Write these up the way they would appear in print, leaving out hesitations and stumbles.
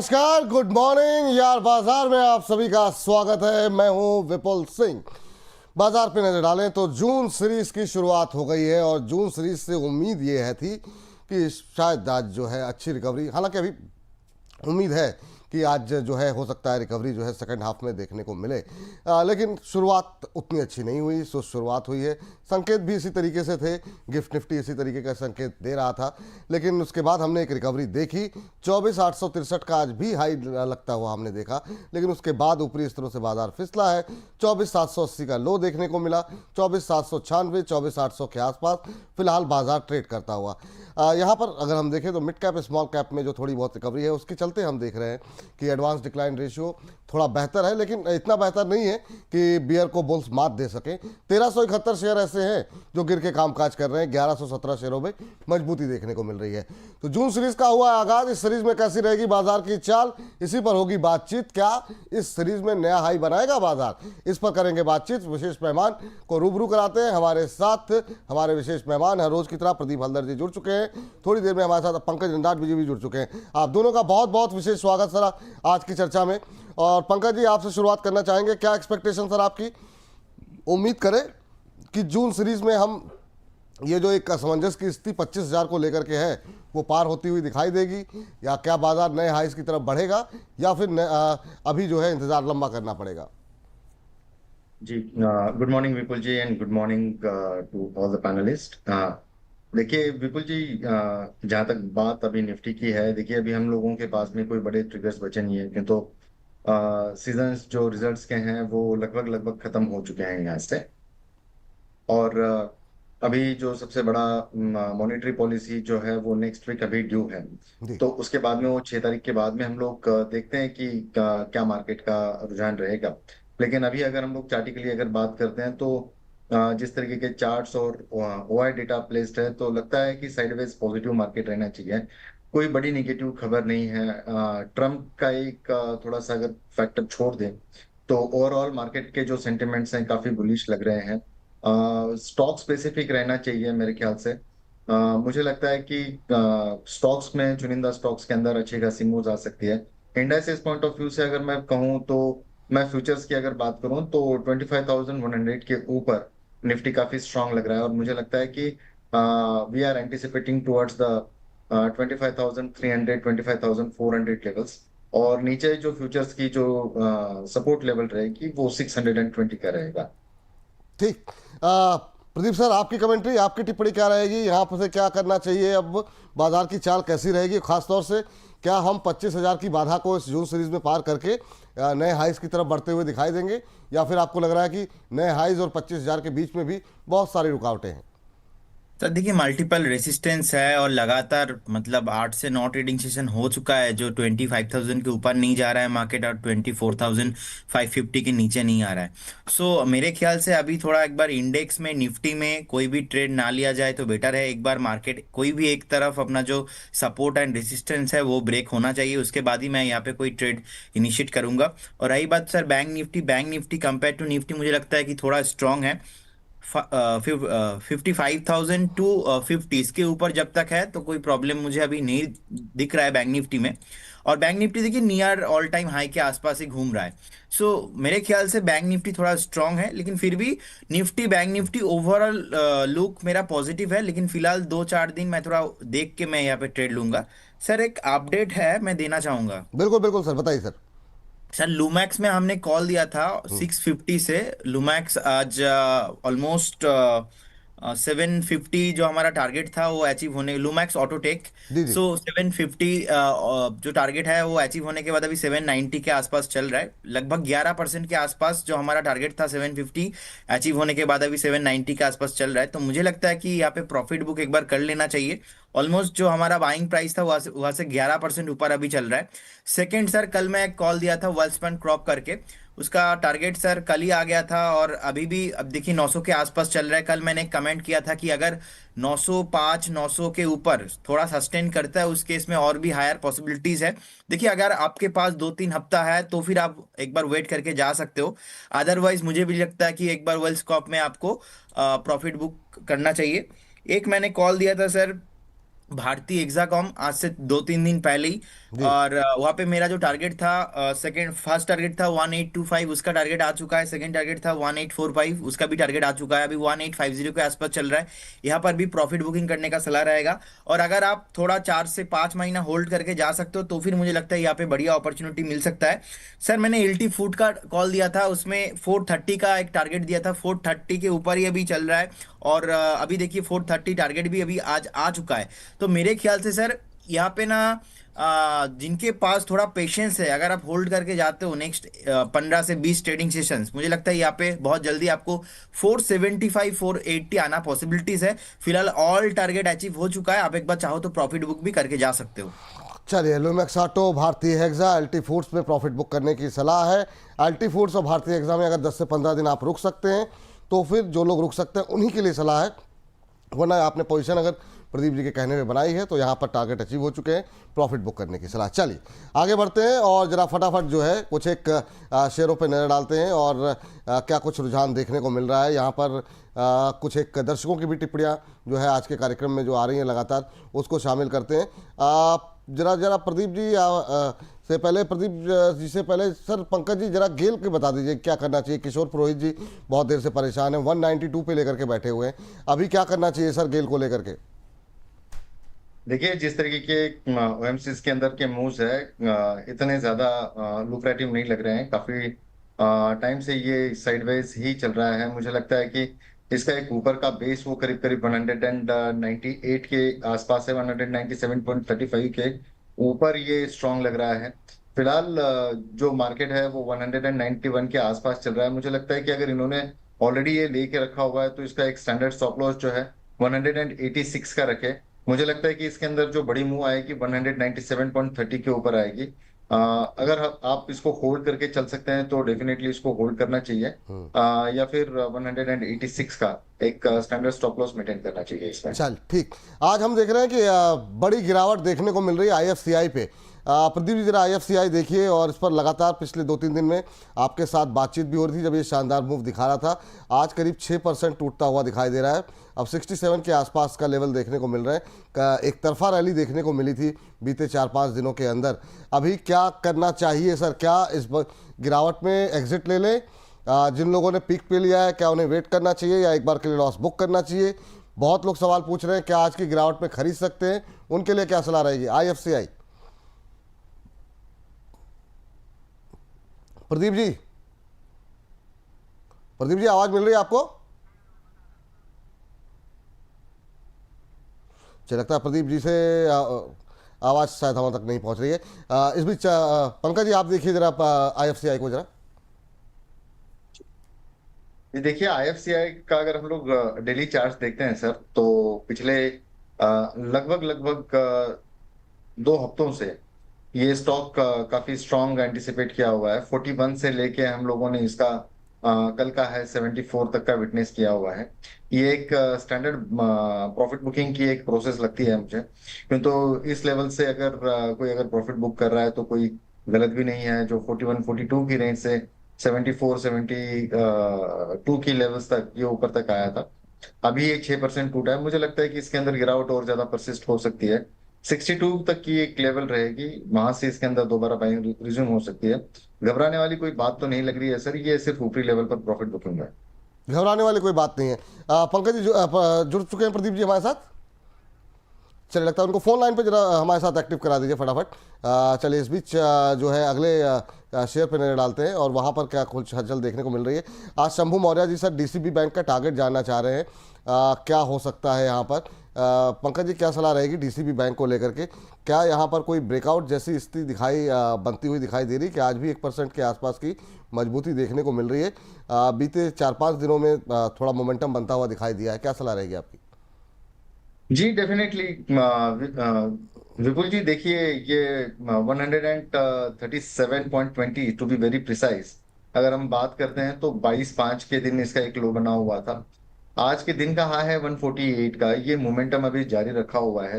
नमस्कार, good morning यार। बाजार में आप सभी का स्वागत है। मैं हूं विपुल सिंह। बाजार पे नजर डालें तो जून सीरीज की शुरुआत हो गई है और जून सीरीज से उम्मीद ये है थी कि शायद आज जो है अच्छी रिकवरी, हालांकि अभी उम्मीद है कि आज जो है हो सकता है रिकवरी जो है सेकंड हाफ में देखने को मिले, लेकिन शुरुआत उतनी अच्छी नहीं हुई। सो शुरुआत हुई है, संकेत भी इसी तरीके से थे, गिफ्ट निफ्टी इसी तरीके का संकेत दे रहा था, लेकिन उसके बाद हमने एक रिकवरी देखी। 24,863 का आज भी हाई लगता हुआ हमने देखा, लेकिन उसके बाद ऊपरी स्तरों से बाजार फिसला है। 24,780 का लो देखने को मिला, 24,796, 24,800 के आसपास फिलहाल बाजार ट्रेड करता हुआ। यहाँ पर अगर हम देखें तो मिड कैप स्मॉल कैप में जो थोड़ी बहुत रिकवरी है उसके चलते हम देख रहे हैं कि एडवांस डिक्लाइन रेशियो थोड़ा बेहतर है, लेकिन इतना बेहतर नहीं है कि बियर को बुल्स मात दे सकें। 1371 शेयर ऐसे हैं जो गिर के कामकाज कर रहे हैं, 1117 शेयरों में मजबूती देखने को मिल रही है। तो जून सीरीज का हुआ आगाज। इस सीरीज में कैसी रहेगी बाजार की चाल, इसी पर होगी बातचीत। क्या इस सीरीज में नया हाई बनाएगा बाजार, इस पर करेंगे बातचीत। विशेष मेहमान को रूबरू कराते हैं। हमारे साथ हमारे विशेष मेहमान हर रोज की तरह प्रदीप हल्दर जी जुड़ चुके हैं। थोड़ी देर में हमारे साथ पंकज नंदाट जी भी जुड़ चुके हैं। आप दोनों का बहुत बहुत विशेष स्वागत सर आज की चर्चा में। और पंकज जी, आपसे शुरुआत करना चाहेंगे, क्या एक्सपेक्टेशन सर आपकी? उम्मीद करें कि जून सीरीज में हम ये जो एक असमंजस की स्थिति 25,000 को लेकर के है वो पार होती हुई दिखाई देगी, या क्या बाजार नए हाइस की तरफ बढ़ेगा, या फिर अभी जो है इंतजार लंबा करना पड़ेगा? जी, good morning Vipul ji and good morning to all the panellist. देखिए विपुल जी, जहाँ तक बात अभी निफ्टी की है, देखिए अभी हम लोगों के पास में कोई बड़े ट्रिगर्स बचे नहीं है, क्यों तो सीजन्स जो रिजल्ट्स के हैं वो लगभग लगभग खत्म हो चुके हैं यहाँ से। और अभी जो सबसे बड़ा मॉनेटरी पॉलिसी जो है वो नेक्स्ट वीक अभी ड्यू है। जी तो उसके बाद में वो 6 तारीख के बाद में हम लोग देखते हैं कि क्या मार्केट का रुझान रहेगा। लेकिन अभी अगर हम लोग चार्टिकली अगर बात करते हैं तो जिस तरीके के चार्ट्स और ओआई डेटा प्लेस्ड है, तो लगता है कि साइडवेज पॉजिटिव मार्केट रहना चाहिए। कोई बड़ी निगेटिव खबर नहीं है। ट्रम्प का एक थोड़ा सा अगर फैक्टर छोड़ दें तो ओवरऑल मार्केट के जो सेंटिमेंट्स हैं काफी बुलिश लग रहे हैं। स्टॉक स्पेसिफिक रहना चाहिए मेरे ख्याल से। मुझे लगता है कि स्टॉक्स में, चुनिंदा स्टॉक्स के अंदर अच्छी खासी मूव्स आ सकती है। इंडाइसेस पॉइंट ऑफ व्यू से अगर मैं कहूँ तो मैं फ्यूचर्स की अगर बात करूं तो 25,100 के ऊपर निफ्टी काफी स्ट्रांग लग रहा है, और मुझे लगता है कि we are anticipating towards the 25,300 25,400 levels. और नीचे जो फ्यूचर्स की जो सपोर्ट लेवल रहेगी वो 620 का रहेगा। ठीक। प्रदीप सर, आपकी कमेंट्री, आपकी टिप्पणी क्या रहेगी? यहाँ पर से क्या करना चाहिए? अब बाजार की चाल कैसी रहेगी? खासतौर से क्या हम 25,000 की बाधा को इस जून सीरीज में पार करके नए हाइज की तरफ बढ़ते हुए दिखाई देंगे, या फिर आपको लग रहा है कि नए हाइज और 25,000 के बीच में भी बहुत सारी रुकावटें हैं? तो देखिए, मल्टीपल रेसिस्टेंस है और लगातार मतलब 8 से 9 ट्रेडिंग सेशन हो चुका है जो 25,000 के ऊपर नहीं जा रहा है मार्केट, और 24,550 के नीचे नहीं आ रहा है। सो मेरे ख्याल से अभी थोड़ा एक बार इंडेक्स में, निफ्टी में कोई भी ट्रेड ना लिया जाए तो बेटर है। एक बार मार्केट कोई भी एक तरफ अपना जो सपोर्ट एंड रेसिस्टेंस है वो ब्रेक होना चाहिए, उसके बाद ही मैं यहाँ पे कोई ट्रेड इनिशिएट करूंगा। और रही बात sir bank Nifty compare to Nifty मुझे लगता है कि थोड़ा स्ट्रांग है। 55,000 टू 50 इसके ऊपर जब तक है तो कोई प्रॉब्लम मुझे अभी नहीं दिख रहा है बैंक निफ्टी में। और बैंक निफ्टी देखिए नियर ऑल टाइम हाई के आसपास ही घूम रहा है। सो मेरे ख्याल से बैंक निफ्टी थोड़ा स्ट्रांग है, लेकिन फिर भी बैंक निफ्टी ओवरऑल लुक मेरा पॉजिटिव है। लेकिन फिलहाल 2-4 दिन मैं थोड़ा देख के मैं यहाँ पे ट्रेड लूंगा। सर एक अपडेट है मैं देना चाहूंगा। बिल्कुल बिल्कुल सर, बताइए सर। सर लूमैक्स में हमने कॉल दिया था हम्म, 650 से। लूमैक्स आज ऑलमोस्ट 750 जो हमारा टारगेट था वो अचीव होने, लूमैक्स ऑटोटेक। जी जी। सो 750 जो टारगेट है वो अचीव होने के बाद अभी 790 के आसपास चल रहा है। लगभग 11% के आसपास जो हमारा टारगेट था 750 अचीव होने के बाद अभी 790 के आसपास चल रहा है। तो मुझे लगता है कि यहाँ पे प्रॉफिट बुक एक बार कर लेना चाहिए। ऑलमोस्ट जो हमारा बाइंग प्राइस था वहां से 11% ऊपर अभी चल रहा है। सेकंड सर, कल मैं एक कॉल दिया था वेल्सपन क्रॉप करके, उसका टारगेट सर कल ही आ गया था और अभी भी अब देखिए 900 के आसपास चल रहा है। कल मैंने एक कमेंट किया था कि अगर 905 900 के ऊपर थोड़ा सस्टेन करता है उस केस में और भी हायर पॉसिबिलिटीज है। देखिए अगर आपके पास 2-3 हफ्ता है तो फिर आप एक बार वेट करके जा सकते हो। अदरवाइज मुझे भी लगता है कि एक बार वेल्स क्रॉप में आपको प्रॉफिट बुक करना चाहिए। एक मैंने कॉल दिया था सर भारतीय एग्जाकॉम आज से 2-3 दिन पहले ही, जी। और वहाँ पे मेरा जो टारगेट था, सेकंड फर्स्ट टारगेट था 1825, उसका टारगेट आ चुका है। सेकंड टारगेट था 1845, उसका भी टारगेट आ चुका है। अभी 1850 के आसपास चल रहा है। यहाँ पर भी प्रॉफिट बुकिंग करने का सलाह रहेगा। और अगर आप थोड़ा 4 से 5 महीना होल्ड करके जा सकते हो तो फिर मुझे लगता है यहाँ पे बढ़िया अपॉर्चुनिटी मिल सकता है। सर, मैंने एलटी फूड का कॉल दिया था, उसमें 430 का एक टारगेट दिया था। 430 के ऊपर ही अभी चल रहा है। और अभी देखिए 430 टारगेट भी अभी आज आ चुका है। तो मेरे ख्याल से सर यहाँ पे ना, जिनके पास थोड़ा पेशेंस है, अगर आप होल्ड करके जाते हो नेक्स्ट 15 से 20 ट्रेडिंग सेशंस, मुझे लगता है यहाँ पे बहुत जल्दी आपको 475 480 आना पॉसिबिलिटीज है। फिलहाल ऑल टारगेट अचीव हो चुका है। आप एक बार चाहो तो प्रॉफिट बुक भी करके जा सकते हो। चलिए, लुमेक्स ऑटो, भारतीय हेक्सा, एलटी फूड्स में प्रॉफिट बुक करने की सलाह है। एलटी फूड्स और भारतीय हेक्सा में अगर 10 से 15 दिन आप रुक सकते हैं तो फिर जो लोग रुक सकते हैं उन्हीं के लिए सलाह है। वरना आपने पोजीशन अगर प्रदीप जी के कहने में बनाई है तो यहाँ पर टारगेट अचीव हो चुके हैं, प्रॉफिट बुक करने की सलाह। चलिए आगे बढ़ते हैं और जरा फटाफट जो है कुछ एक शेयरों पे नज़र डालते हैं और क्या कुछ रुझान देखने को मिल रहा है यहाँ पर। कुछ एक दर्शकों की भी टिप्पणियाँ जो है आज के कार्यक्रम में जो आ रही हैं लगातार, उसको शामिल करते हैं। जरा जरा प्रदीप जी से पहले, प्रदीप जी से पहले सर पंकज जी जरा गेल के बता दीजिए क्या करना चाहिए। किशोर पुरोहित जी बहुत देर से परेशान हैं, 192 पे लेकर के बैठे हुए हैं, अभी क्या करना चाहिए सर गेल को लेकर के? देखिए, जिस तरीके के ओएमसीज के अंदर के मूव्स है, इतने ज्यादा लुक्रेटिव नहीं लग रहे हैं। काफी टाइम से ये साइडवेज ही चल रहा है। मुझे लगता है कि इसका एक ऊपर का बेस वो करीब करीब 198 के आसपास है, 197.35 के ऊपर ये स्ट्रांग लग रहा है। फिलहाल जो मार्केट है वो 191 के आसपास चल रहा है। मुझे लगता है कि अगर इन्होंने ऑलरेडी ये लेके रखा हुआ है तो इसका एक स्टैंडर्ड स्टॉप लॉस जो है 186 का रखे। मुझे लगता है कि इसके अंदर जो बड़ी मूव आएगी 197.30 के ऊपर आएगी। अगर आप इसको होल्ड करके चल सकते हैं तो डेफिनेटली इसको होल्ड करना चाहिए। या फिर 186 का एक स्टैंडर्ड स्टॉप लॉस मेंटेन करना चाहिए इसमें। चल ठीक। आज हम देख रहे हैं कि बड़ी गिरावट देखने को मिल रही है आईएफसीआई पे। प्रदीप जी जरा आईएफसीआई देखिए, और इस पर लगातार पिछले 2-3 दिन में आपके साथ बातचीत भी हो रही थी जब ये शानदार मूव दिखा रहा था। आज करीब 6% टूटता हुआ दिखाई दे रहा है। अब 67 के आसपास का लेवल देखने को मिल रहा है। एक तरफा रैली देखने को मिली थी बीते 4-5 दिनों के अंदर। अभी क्या करना चाहिए सर? क्या इस गिरावट में एग्जिट ले लें? जिन लोगों ने पीक पे लिया है क्या उन्हें वेट करना चाहिए या एक बार के लिए लॉस बुक करना चाहिए? बहुत लोग सवाल पूछ रहे हैं क्या आज की गिरावट में खरीद सकते हैं, उनके लिए क्या सलाह रहेगी? आईएफसीआई प्रदीप जी, प्रदीप जी आवाज मिल रही है आपको? चलिए लगता है प्रदीप जी से आवाज शायद हमारे तक नहीं पहुंच रही है। इस बीच पंकज जी आप देखिए जरा आईएफसीआई को जरा। ये देखिए, आईएफसीआई का अगर हम लोग डेली चार्ट देखते हैं सर, तो पिछले लगभग लगभग 2 हफ्तों से ये स्टॉक काफी स्ट्रांग एंटिसिपेट किया हुआ है। 41 से लेके हम लोगों ने इसका कल का है 74 तक का विटनेस किया हुआ है। ये एक स्टैंडर्ड प्रॉफिट बुकिंग की एक प्रोसेस लगती है मुझे, क्यों तो इस लेवल से अगर कोई अगर प्रॉफिट बुक कर रहा है तो कोई गलत भी नहीं है। जो 41 42 की रेंज से 74 72 की लेवल्स तक ये ऊपर तक आया था। अभी ये 6% टूटा है। मुझे लगता है कि इसके अंदर गिरावट और ज्यादा परसिस्ट हो सकती है। 62 तक की एक लेवल रहेगी, वहां से इसके अंदर दोबारा बाइंग रिज्यूम हो सकती है। घबराने वाली कोई बात तो नहीं लग रही है सर, ये सिर्फ ऊपरी लेवल पर प्रॉफिट बुकिंग है। घबराने वाली कोई बात नहीं है। पंकज जी जुड़ चुके हैं प्रदीप जी हमारे साथ। चलिए लगता है उनको फ़ोन लाइन पे जरा हमारे साथ एक्टिव करा दीजिए फटाफट। चलिए इस बीच जो है अगले शेयर पे नजर डालते हैं और वहाँ पर क्या कुछ हलचल देखने को मिल रही है। आज Shambhu Maurya ji sir DCB bank का टारगेट जानना चाह रहे हैं, क्या हो सकता है यहाँ पर? पंकज जी क्या सलाह रहेगी डीसीबी बैंक को लेकर के? क्या यहाँ पर कोई ब्रेकआउट जैसी स्थिति दिखाई बनती हुई दिखाई दे रही कि आज भी 1% के आसपास की मजबूती देखने को मिल रही है? बीते 4-5 दिनों में थोड़ा मोमेंटम बनता हुआ दिखाई दिया है, क्या सलाह रहेगी आपकी? जी डेफिनेटली विपुल जी, देखिए ये 137.20 टू बी वेरी प्रिसाइज अगर हम बात करते हैं तो 22/5 के दिन इसका एक लो बना हुआ था। आज के दिन का हाई है 148 का। ये मोमेंटम अभी जारी रखा हुआ है।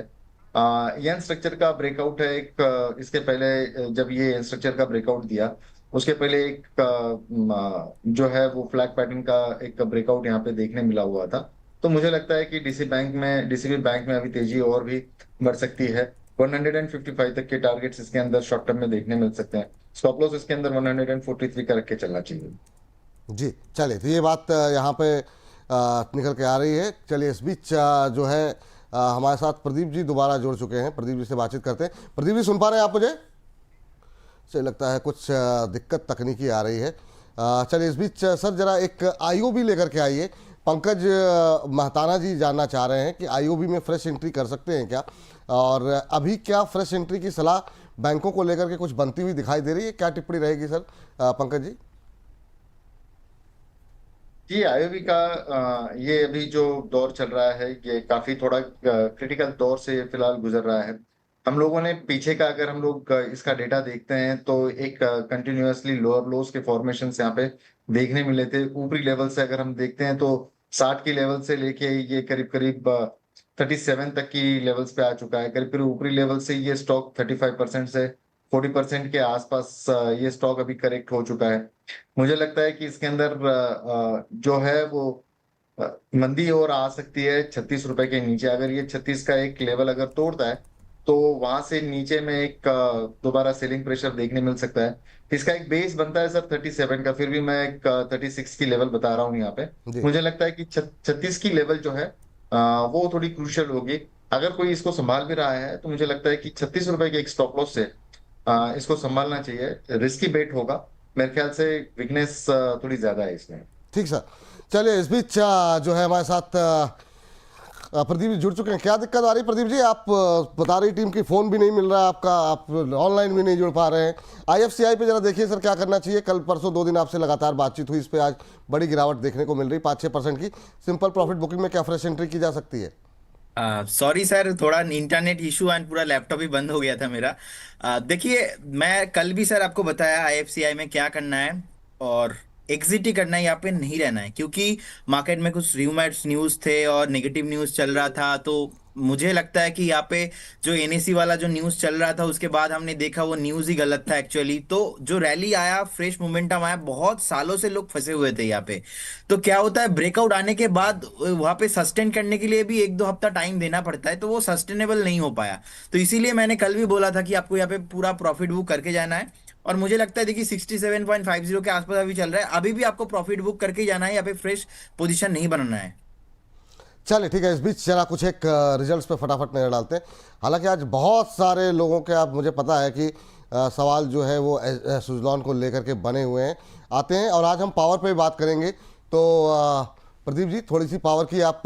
यन स्ट्रक्चर का ब्रेकआउट है एक। इसके पहले जब ये यन स्ट्रक्चर का ब्रेकआउट दिया उसके पहले एक जो है वो फ्लैग पैटर्न का एक ब्रेकआउट यहाँ पे देखने मिला हुआ था। तो मुझे लगता है कि डीसीबी बैंक में अभी तेजी और भी बढ़ सकती है। 155 तक के टारगेट्स इसके अंदर शॉर्ट टर्म में देखने मिल सकते हैं। स्टॉप लॉस इसके अंदर 143 का रख के चलना चाहिए। जी चलिए, तो ये बात यहाँ पे निकल के आ रही है। चलिए, इस बीच जो है हमारे साथ प्रदीप जी दोबारा जुड़ चुके हैं। प्रदीप जी से बातचीत करते हैं। प्रदीप जी, सुन पा रहे हैं आप मुझे? चलिए, लगता है कुछ दिक्कत तकनीकी आ रही है। चलिए, इस बीच सर जरा एक आईओबी लेकर के आइए। पंकज महताना जी जानना चाह रहे हैं कि आईओबी में फ्रेश एंट्री कर सकते हैं क्या, और अभी क्या फ्रेश एंट्री की सलाह बैंकों को लेकर के कुछ बनती हुई दिखाई दे रही है? क्या टिप्पणी रहेगी सर पंकज जी? जी, आईओबी का ये अभी जो दौर चल रहा है ये काफी थोड़ा क्रिटिकल दौर से फिलहाल गुजर रहा है। हम लोगों ने पीछे का अगर हम लोग इसका डेटा देखते हैं तो एक कंटिन्यूअसली लोअर लोस के फॉर्मेशन यहाँ पे देखने मिले थे। ऊपरी लेवल से अगर हम देखते हैं तो 60 की लेवल से लेके ये करीब करीब 37 तक की लेवल्स पे आ चुका है। करीब करीब ऊपरी लेवल से ये स्टॉक 35% से 40% के आसपास ये स्टॉक अभी करेक्ट हो चुका है। मुझे लगता है कि इसके अंदर जो है वो मंदी और आ सकती है 36 रुपए के नीचे। अगर ये 36 का एक लेवल अगर तोड़ता है तो वहां से नीचे में एक दोबारा सेलिंग प्रेशर देखने मिल सकता है। इसका एक बेस बनता है सर 37 का, फिर भी मैं एक 36 की लेवल बता रहा हूँ यहाँ पे। जी मुझे लगता है कि 36 की लेवल जो है वो थोड़ी क्रूशियल होगी। अगर कोई इसको संभाल भी रहा है तो मुझे लगता है कि 36 रुपए के एक स्टॉप लॉस से इसको संभालना चाहिए। रिस्की बेट होगा मेरे ख्याल से। वीकनेस थोड़ी ज्यादा है इसमें। ठीक सर। चलिए, इस बीच जो है हमारे साथ प्रदीप जी जुड़ चुके हैं। क्या दिक्कत आ रही प्रदीप जी? आप बता रही टीम की फ़ोन भी नहीं मिल रहा है आपका, आप ऑनलाइन भी नहीं जुड़ पा रहे हैं। आईएफसीआई पे जरा देखिए सर, क्या करना चाहिए? कल परसों 2 दिन आपसे लगातार बातचीत हुई, इस पर आज बड़ी गिरावट देखने को मिल रही, 5-6% की। सिंपल प्रॉफिट बुकिंग में क्या फ्रेश एंट्री की जा सकती है? सॉरी सर, थोड़ा इंटरनेट इशू एंड पूरा लैपटॉप ही बंद हो गया था मेरा। देखिए, मैं कल भी सर आपको बताया आईएफसीआई में क्या करना है, और एग्जिट ही करना है, यहाँ पे नहीं रहना है, क्योंकि मार्केट में कुछ र्यूमर्स न्यूज़ थे और नेगेटिव न्यूज़ चल रहा था। तो मुझे लगता है कि यहाँ पे जो एनएसी वाला जो न्यूज़ चल रहा था उसके बाद हमने देखा वो न्यूज़ ही गलत था एक्चुअली। तो जो रैली आया, फ्रेश मोमेंटम आया, बहुत सालों से लोग फंसे हुए थे यहाँ पे। तो क्या होता है, ब्रेकआउट आने के बाद वहां पे सस्टेन करने के लिए भी 1-2 हफ्ता टाइम देना पड़ता है, तो वो सस्टेनेबल नहीं हो पाया। तो इसीलिए मैंने कल भी बोला था कि आपको यहाँ पे पूरा प्रॉफिट बुक करके जाना है। और मुझे लगता है देखिए 67.50 के आसपास अभी चल रहा है, अभी भी आपको प्रॉफिट बुक करके जाना है, यहाँ पे फ्रेश पोजीशन नहीं बनाना है। चलिए ठीक है, इस बीच जरा कुछ एक रिजल्ट्स पे फटाफट नजर डालते हैं। हालांकि आज बहुत सारे लोगों के, आप मुझे पता है कि सवाल जो है वो सुजलॉन को लेकर के बने हुए हैं, आते हैं, और आज हम पावर पे बात करेंगे। तो प्रदीप जी, थोड़ी सी पावर की आप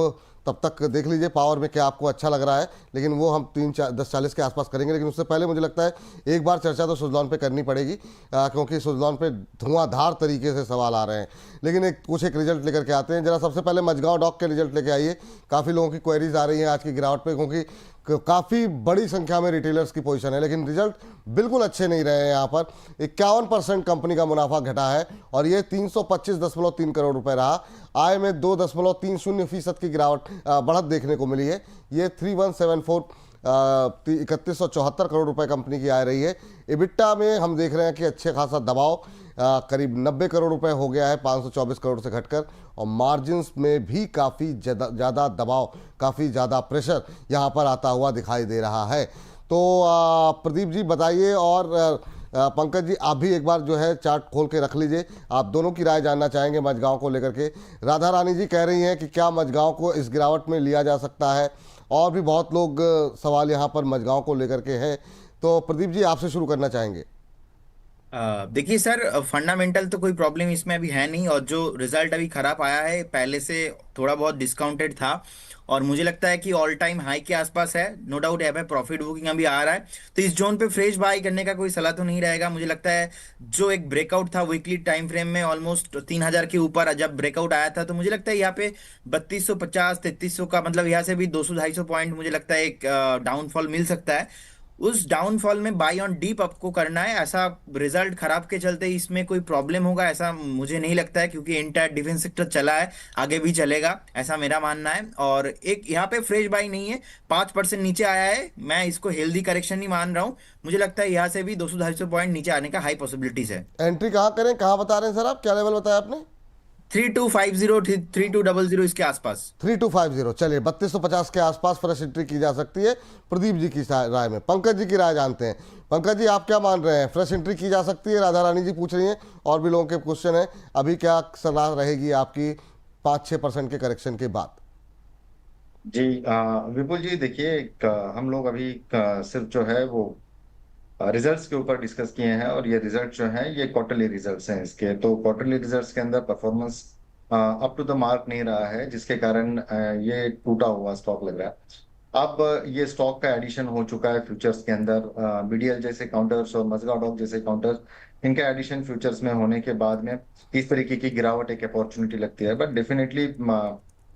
तब तक देख लीजिए, पावर में क्या आपको अच्छा लग रहा है, लेकिन वो हम 10:40 के आसपास करेंगे। लेकिन उससे पहले मुझे लगता है एक बार चर्चा तो सुजलॉन पे करनी पड़ेगी, क्योंकि सुजलॉन पे धुआंधार तरीके से सवाल आ रहे हैं। लेकिन कुछ एक रिजल्ट लेकर के आते हैं। जरा सबसे पहले मझगांव डॉक के रिजल्ट लेके आइए। काफ़ी लोगों की क्वेरीज आ रही हैं आज की गिरावट पे, क्योंकि काफ़ी बड़ी संख्या में रिटेलर्स की पोजीशन है, लेकिन रिजल्ट बिल्कुल अच्छे नहीं रहे हैं। यहाँ पर 51% कंपनी का मुनाफा घटा है, और ये 325.3 करोड़ रुपए रहा। आय में 2.30% की गिरावट बढ़त देखने को मिली है। ये 3174 3174 करोड़ रुपए कंपनी की आय रही है। इबिट्टा में हम देख रहे हैं कि अच्छे खासा दबाव, करीब 90 करोड़ रुपए हो गया है 524 करोड़ से घटकर, और मार्जिन्स में भी काफ़ी ज़्यादा दबाव, काफ़ी ज़्यादा प्रेशर यहाँ पर आता हुआ दिखाई दे रहा है। तो प्रदीप जी बताइए, और पंकज जी आप भी एक बार जो है चार्ट खोल के रख लीजिए, आप दोनों की राय जानना चाहेंगे मझगांव को लेकर के। राधा रानी जी कह रही हैं कि क्या मझगांव को इस गिरावट में लिया जा सकता है, और भी बहुत लोग सवाल यहाँ पर मझगांव को लेकर के है। तो प्रदीप जी आपसे शुरू करना चाहेंगे। देखिए सर, फंडामेंटल तो कोई प्रॉब्लम इसमें अभी है नहीं, और जो रिजल्ट अभी खराब आया है पहले से थोड़ा बहुत डिस्काउंटेड था, और मुझे लगता है कि ऑल टाइम हाई के आसपास है। नो डाउट यहाँ पे प्रॉफिट बुकिंग अभी आ रहा है, तो इस जोन पे फ्रेश बाई करने का कोई सलाह तो नहीं रहेगा। मुझे लगता है जो एक ब्रेकआउट था वीकली टाइम फ्रेम में ऑलमोस्ट 3000 के ऊपर जब ब्रेकआउट आया था, तो मुझे लगता है यहाँ पे 3250-3300 का, मतलब यहाँ से भी 200-250 पॉइंट मुझे लगता है एक डाउनफॉल मिल सकता है। उस डाउनफॉल में बाई ऑन डीप आपको करना है। ऐसा रिजल्ट खराब के चलते इसमें कोई प्रॉब्लम होगा ऐसा मुझे नहीं लगता है, क्योंकि एंटायर डिफेंस सेक्टर चला है, आगे भी चलेगा, ऐसा मेरा मानना है। और एक यहाँ पे फ्रेश बाई नहीं है, 5% नीचे आया है, मैं इसको हेल्दी करेक्शन नहीं मान रहा हूँ। मुझे लगता है यहाँ से भी 200-250 पॉइंट नीचे आने का हाई पॉसिबिलिटीज है। एंट्री कहाँ करें, कहाँ बता रहे हैं सर आप, क्या लेवल बताया आपने? 3250 3200 इसके आसपास। 3250, चलिए 3250 के आसपास फ्रेश एंट्री की जा सकती है प्रदीप जी की राय में। पंकज जी की राय जानते हैं। पंकज जी, आप क्या मान रहे हैं, फ्रेश एंट्री की जा सकती है? राधा रानी जी पूछ रही हैं और भी लोगों के क्वेश्चन है। अभी क्या सलाह रहेगी आपकी 5-6% के करेक्शन के बाद? जी विपुल जी, देखिए हम लोग अभी सिर्फ जो है वो रिजल्ट्स के ऊपर डिस्कस किए हैं, और ये रिजल्ट जो हैं ये क्वार्टरली रिजल्ट्स हैं इसके। तो क्वार्टरली रिजल्ट्स के अंदर performance up to the mark नहीं रहा है, जिसके कारण ये टूटा हुआ स्टॉक लग रहा है। अब ये स्टॉक का एडिशन हो चुका है फ्यूचर्स के अंदर। बीडीएल जैसे काउंटर्स और मजगाडॉक जैसे काउंटर्स, इनका एडिशन फ्यूचर्स में होने के बाद में इस तरीके की गिरावट एक अपॉर्चुनिटी लगती है। बट डेफिनेटली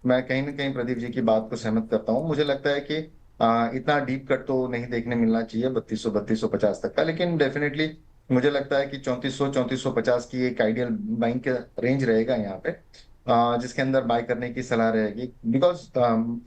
मैं कहीं ना कहीं प्रदीप जी की बात को सहमत करता हूँ। मुझे लगता है कि इतना डीप कट तो नहीं देखने मिलना चाहिए 3250 तक का, लेकिन डेफिनेटली मुझे लगता है कि 3450 की एक आइडियल बाइंग का रेंज रहेगा यहाँ पे, जिसके अंदर बाय करने की सलाह रहेगी। बिकॉज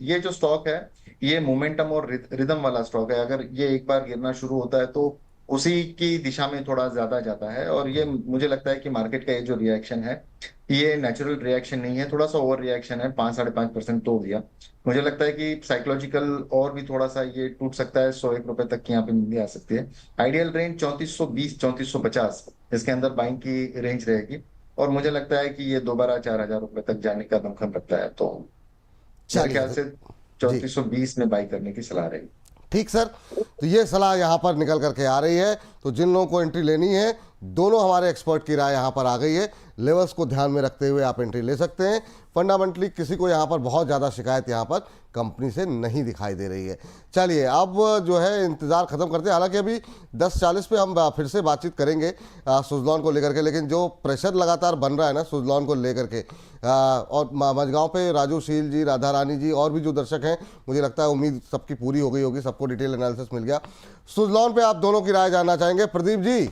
ये जो स्टॉक है ये मोमेंटम और रिदम वाला स्टॉक है। अगर ये एक बार गिरना शुरू होता है तो उसी की दिशा में थोड़ा ज्यादा जाता है, और ये मुझे लगता है कि मार्केट का ये जो रिएक्शन है ये नेचुरल रिएक्शन नहीं है, थोड़ा सा ओवर रिएक्शन है। 5-5.5% तो दिया। मुझे लगता है कि साइकोलॉजिकल और भी थोड़ा सा ये टूट सकता है, 101 रुपए तक की यहाँ पे मंदी आ सकती है। आइडियल रेंज 3420 3450, इसके अंदर बाइंग की रेंज रहेगी। और मुझे लगता है कि ये दोबारा 4000 रुपए तक जाने का दमखम रखता है, तो मेरे चलिए ख्याल से जी, 3420 में बाई करने की सलाह रहेगी। ठीक सर। तो ये सलाह यहाँ पर निकल करके आ रही है। तो जिन लोगों को एंट्री लेनी है, दोनों हमारे एक्सपर्ट की राय यहाँ पर आ गई है। लेवल्स को ध्यान में रखते हुए आप एंट्री ले सकते हैं। फंडामेंटली किसी को यहाँ पर बहुत ज़्यादा शिकायत यहाँ पर कंपनी से नहीं दिखाई दे रही है। चलिए अब जो है इंतज़ार ख़त्म करते हैं। हालांकि अभी 10:40 पे हम फिर से बातचीत करेंगे सुजलॉन को लेकर के, लेकिन जो प्रेशर लगातार बन रहा है ना सुजलॉन को लेकर के, और मझगांव पे राजू शील जी, राधा रानी जी और भी जो दर्शक हैं, मुझे लगता है उम्मीद सबकी पूरी हो गई होगी, सबको डिटेल एनालिसिस मिल गया। सुजलॉन पे आप दोनों की राय जानना चाहेंगे। प्रदीप जी,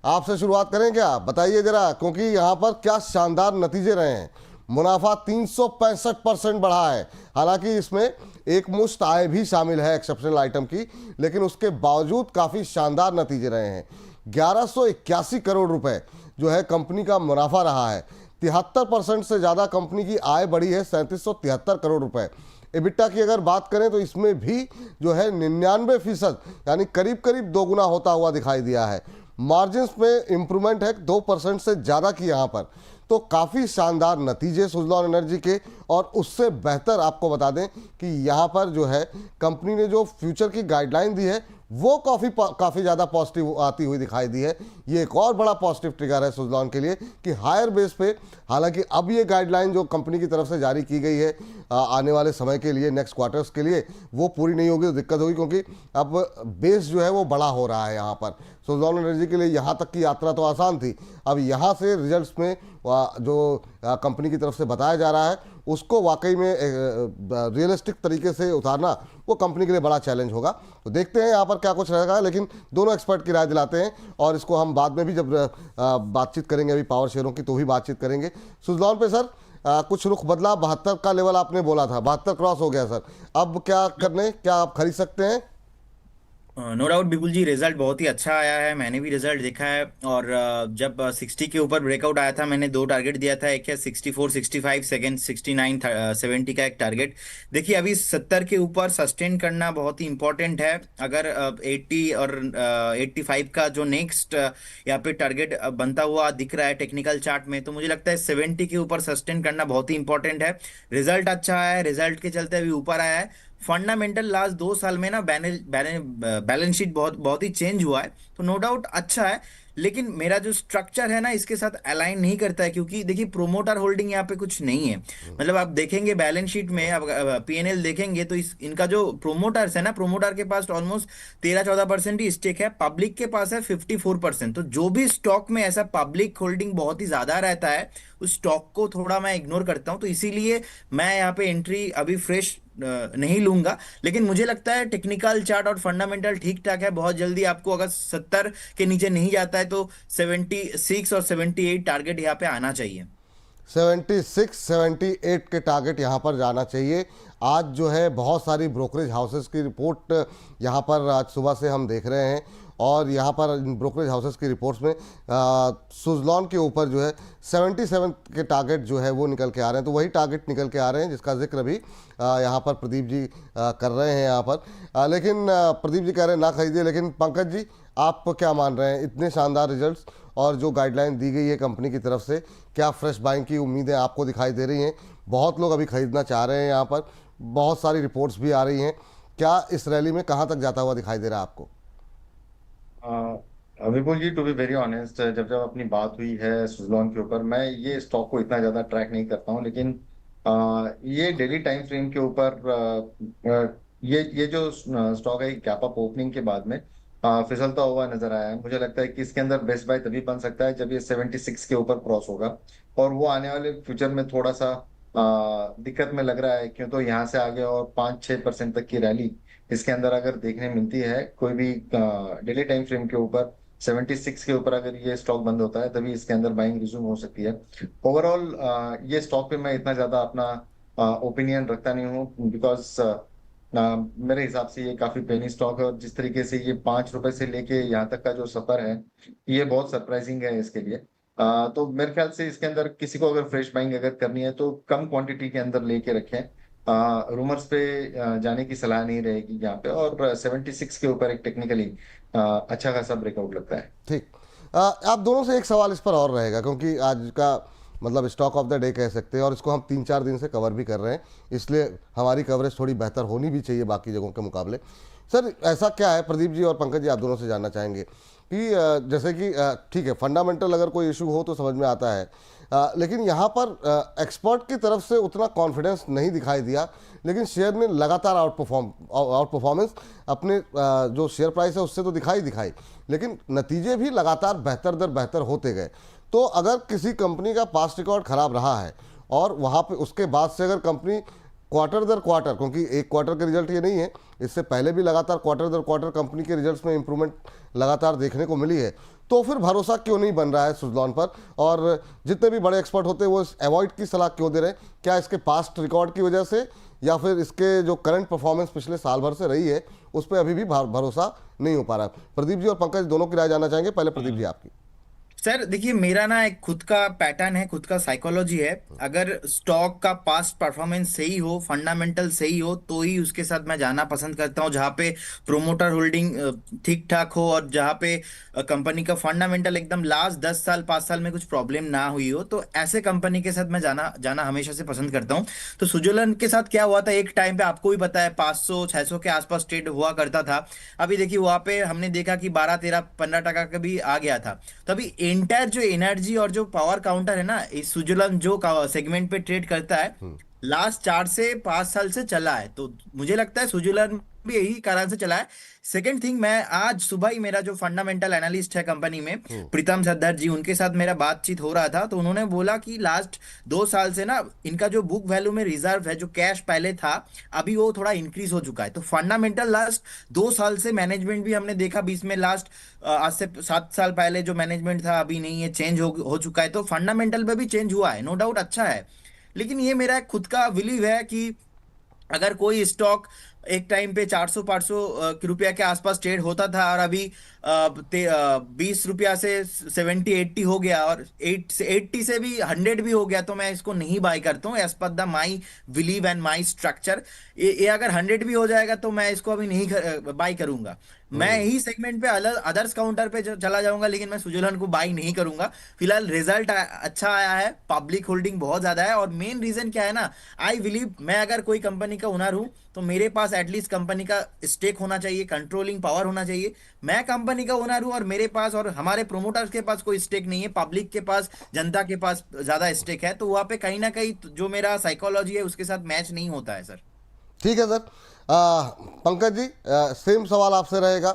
आपसे शुरुआत करें क्या, बताइए जरा, क्योंकि यहाँ पर क्या शानदार नतीजे रहे हैं। मुनाफा 365% बढ़ा है। हालांकि इसमें एक मुश्त आय भी शामिल है एक्सेप्शनल आइटम की, लेकिन उसके बावजूद काफ़ी शानदार नतीजे रहे हैं। 1181 करोड़ रुपए जो है कंपनी का मुनाफा रहा है। 73% से ज़्यादा कंपनी की आय बढ़ी है, 3773 करोड़ रुपए। एबिटा की अगर बात करें तो इसमें भी जो है 99% यानी करीब करीब दोगुना होता हुआ दिखाई दिया है। मार्जिन्स में इंप्रूवमेंट है 2% से ज़्यादा की यहाँ पर। तो काफ़ी शानदार नतीजे सुजलॉन एनर्जी के। और उससे बेहतर आपको बता दें कि यहाँ पर जो है कंपनी ने जो फ्यूचर की गाइडलाइन दी है वो काफ़ी ज़्यादा पॉजिटिव आती हुई दिखाई दी है। ये एक और बड़ा पॉजिटिव ट्रिगर है सुजलॉन के लिए कि हायर बेस पे, हालांकि अब ये गाइडलाइन जो कंपनी की तरफ से जारी की गई है आने वाले समय के लिए, नेक्स्ट क्वार्टर्स के लिए, वो पूरी नहीं होगी तो दिक्कत होगी, क्योंकि अब बेस जो है वो बड़ा हो रहा है यहाँ पर। सुजलॉन एनर्जी के लिए यहाँ तक की यात्रा तो आसान थी, अब यहाँ से रिजल्ट्स में जो कंपनी की तरफ से बताया जा रहा है उसको वाकई में रियलिस्टिक तरीके से उतारना वो कंपनी के लिए बड़ा चैलेंज होगा। तो देखते हैं यहाँ पर क्या कुछ रहेगा, लेकिन दोनों एक्सपर्ट की राय दिलाते हैं और इसको हम बाद में भी जब बातचीत करेंगे, अभी पावर शेयरों की, तो भी बातचीत करेंगे। सुजलॉन पे सर कुछ रुख बदला, 72 का लेवल आपने बोला था, 72 क्रॉस हो गया सर, अब क्या करने, क्या आप खरीद सकते हैं? नो डाउट विपुल जी, रिजल्ट बहुत ही अच्छा आया है, मैंने भी रिजल्ट देखा है। और जब 60 के ऊपर ब्रेकआउट आया था, मैंने दो टारगेट दिया था, एक है 64 65, सेकेंड 69 70 का एक टारगेट। देखिए अभी 70 के ऊपर सस्टेन करना बहुत ही इंपॉर्टेंट है। अगर 80 और 85 का जो नेक्स्ट यहाँ पे टारगेट बनता हुआ दिख रहा है टेक्निकल चार्ट में, तो मुझे लगता है 70 के ऊपर सस्टेन करना बहुत ही इंपॉर्टेंट है। रिजल्ट अच्छा है, रिजल्ट के चलते अभी ऊपर आया है। फंडामेंटल लास्ट 2 साल में ना बैलेंस शीट बहुत बहुत ही चेंज हुआ है, तो नो डाउट अच्छा है। लेकिन मेरा जो स्ट्रक्चर है ना इसके साथ अलाइन नहीं करता है, क्योंकि देखिए प्रोमोटर होल्डिंग यहाँ पे कुछ नहीं है। मतलब आप देखेंगे बैलेंस शीट में, आप पीएनएल देखेंगे तो इनका जो प्रोमोटर्स है ना, प्रोमोटर के पास ऑलमोस्ट 13-14% ही स्टेक है, पब्लिक के पास है 54%। तो जो भी स्टॉक में ऐसा पब्लिक होल्डिंग बहुत ही ज्यादा रहता है उस स्टॉक को थोड़ा मैं इग्नोर करता हूं। तो इसीलिए मैं यहाँ पे एंट्री अभी फ्रेश नहीं लूंगा। लेकिन मुझे लगता है टेक्निकल चार्ट और फंडामेंटल ठीक ठाक है। बहुत जल्दी आपको अगर 70 के नीचे नहीं जाता है तो 76 और 78 टारगेट यहाँ पे आना चाहिए। 76 78 के टारगेट यहाँ पर जाना चाहिए। आज जो है बहुत सारी ब्रोकरेज हाउसेस की रिपोर्ट यहाँ पर आज सुबह से हम देख रहे हैं और यहाँ पर इन ब्रोकरेज हाउसेस की रिपोर्ट्स में सुजलॉन के ऊपर जो है 77 के टारगेट जो है वो निकल के आ रहे हैं। तो वही टारगेट निकल के आ रहे हैं जिसका जिक्र भी यहाँ पर प्रदीप जी कर रहे हैं यहाँ पर। लेकिन प्रदीप जी कह रहे हैं ना खरीदिए, लेकिन पंकज जी आप क्या मान रहे हैं? इतने शानदार रिजल्ट्स और जो गाइडलाइन दी गई है कंपनी की तरफ से, क्या फ्रेश बाइंग की उम्मीदें आपको दिखाई दे रही हैं? बहुत लोग अभी खरीदना चाह रहे हैं, यहाँ पर बहुत सारी रिपोर्ट्स भी आ रही हैं। क्या इस रैली में कहाँ तक जाता हुआ दिखाई दे रहा है आपको? विपुल जी, टू बी वेरी ऑनेस्ट, जब जब अपनी बात हुई है सुजलॉन के ऊपर, मैं ये स्टॉक को इतना ज्यादा ट्रैक नहीं करता हूँ, लेकिन ये डेली टाइम फ्रेम के ऊपर ये जो स्टॉक है गैप अप ओपनिंग के बाद में फिसलता हुआ नजर आया है। मुझे लगता है कि इसके अंदर बेस्ट बाय तभी बन सकता है जब ये 76 के ऊपर क्रॉस होगा, और वो आने वाले फ्यूचर में थोड़ा सा दिक्कत में लग रहा है, क्यों तो यहाँ से आगे और 5-6% तक की रैली इसके अंदर अगर देखने मिलती है कोई भी डेली टाइम फ्रेम के ऊपर 76 के ऊपर, अगर ये स्टॉक बंद होता है तभी इसके अंदर बाइंग रिज्यूम हो सकती है। ओवरऑल ये स्टॉक पे मैं इतना ज्यादा अपना ओपिनियन रखता नहीं हूँ, बिकॉज मेरे हिसाब से ये काफी पेनी स्टॉक है, और जिस तरीके से ये 5 रुपए से लेके यहाँ तक का जो सफर है ये बहुत सरप्राइजिंग है इसके लिए। तो मेरे ख्याल से इसके अंदर किसी को अगर फ्रेश बाइंग अगर करनी है तो कम क्वांटिटी के अंदर लेके रखें। रूमर्स पे जाने की सलाह नहीं रहेगी यहाँ पे, और 76 के ऊपर एक टेक्निकली अच्छा खासा ब्रेकआउट लगता है। ठीक। आप दोनों से एक सवाल इस पर और रहेगा, क्योंकि आज का मतलब स्टॉक ऑफ द डे कह सकते हैं और इसको हम 3-4 दिन से कवर भी कर रहे हैं, इसलिए हमारी कवरेज थोड़ी बेहतर होनी भी चाहिए बाकी जगहों के मुकाबले। सर ऐसा क्या है, प्रदीप जी और पंकज जी आप दोनों से जानना चाहेंगे कि जैसे कि ठीक है, फंडामेंटल अगर कोई इशू हो तो समझ में आता है, लेकिन यहाँ पर एक्सपर्ट की तरफ से उतना कॉन्फिडेंस नहीं दिखाई दिया, लेकिन शेयर ने लगातार आउट परफॉर्मेंस अपने जो शेयर प्राइस है उससे तो दिखाई, लेकिन नतीजे भी लगातार बेहतर दर बेहतर होते गए। तो अगर किसी कंपनी का पास्ट रिकॉर्ड खराब रहा है और वहाँ पे उसके बाद से अगर कंपनी क्वार्टर दर क्वार्टर, क्योंकि एक क्वार्टर के रिजल्ट ये नहीं है, इससे पहले भी लगातार क्वार्टर दर क्वार्टर कंपनी के रिजल्ट्स में इंप्रूवमेंट लगातार देखने को मिली है, तो फिर भरोसा क्यों नहीं बन रहा है सुजलॉन पर? और जितने भी बड़े एक्सपर्ट होते हैं वो अवॉइड की सलाह क्यों दे रहे हैं? क्या इसके पास्ट रिकॉर्ड की वजह से, या फिर इसके जो करंट परफॉर्मेंस पिछले साल भर से रही है उस पर अभी भी भरोसा नहीं हो पा रहा है? प्रदीप जी और पंकज दोनों की राय जानना चाहेंगे। पहले प्रदीप जी आपकी। सर देखिए, मेरा ना एक खुद का पैटर्न है, खुद का साइकोलॉजी है। अगर स्टॉक का पास्ट परफॉर्मेंस सही हो, फंडामेंटल सही हो, तो ही उसके साथ मैं जाना पसंद करता हूं। जहां पे प्रोमोटर होल्डिंग ठीक ठाक हो और जहां पे कंपनी का फंडामेंटल एकदम लास्ट 10 साल 5 साल में कुछ प्रॉब्लम ना हुई हो, तो ऐसे कंपनी के साथ मैं जाना जाना हमेशा से पसंद करता हूं। तो सुजलन के साथ क्या हुआ था, एक टाइम पे आपको भी पता है 500-600 के आसपास ट्रेड हुआ करता था। अभी देखिए वहां पे हमने देखा कि 12-13-15 टका का भी आ गया था। तो अभी एंटायर जो एनर्जी और जो पावर काउंटर है ना, इस सुजुलन जो सेगमेंट पे ट्रेड करता है, लास्ट 4 से 5 साल से चला है। तो मुझे लगता है सुजुलन भी यही कारण से चला है। सेकंड थिंग, मैं आज सुबह ही मेरा जो फंडामेंटल एनालिस्ट है कंपनी में, प्रीतम सद्दर जी, उनके साथ मेरा बातचीत हो रहा था, तो उन्होंने बोला कि लास्ट 2 साल से ना इनका जो बुक वैल्यू में रिजर्व है, जो कैश पहले था, अभी वो थोड़ा इंक्रीज हो चुका है। तो फंडामेंटल लास्ट 2 साल से मैनेजमेंट भी हमने देखा, बीच में लास्ट आज से 7 साल पहले जो मैनेजमेंट था अभी नहीं है, चेंज हो चुका है। तो फंडामेंटल में भी चेंज हुआ है, नो डाउट अच्छा है। लेकिन ये मेरा खुद का बिलीव है कि अगर कोई स्टॉक एक टाइम पे 400-500 रुपया के आसपास ट्रेड होता था और अभी 20 रुपया से 70-80 हो गया और 80 से भी 100 भी हो गया, तो मैं इसको नहीं बाय करता हूँ as per the my believe and my structure. ये अगर 100 भी हो जाएगा तो मैं इसको अभी नहीं बाय करूंगा। मैं यही सेगमेंट पे अदर्स काउंटर पे चला जाऊंगा, लेकिन मैं सुजलन को बाय नहीं करूंगा। फिलहाल रिजल्ट अच्छा आया है, पब्लिक होल्डिंग बहुत ज्यादा है, और मेन रीजन क्या है ना, आई बिलीव मैं अगर कोई कंपनी का ओनर हूं तो मेरे पास एटलीस्ट कंपनी का स्टेक होना चाहिए, कंट्रोलिंग पावर होना चाहिए। मैं कंपनी का ओनर हूं और मेरे पास और हमारे प्रोमोटर्स के पास कोई स्टेक नहीं है, पब्लिक के पास, जनता के पास ज्यादा स्टेक है, तो वहां पे कहीं ना कहीं जो मेरा साइकोलॉजी है उसके साथ मैच नहीं होता है सर। ठीक है सर। पंकज जी, सेम सवाल आपसे रहेगा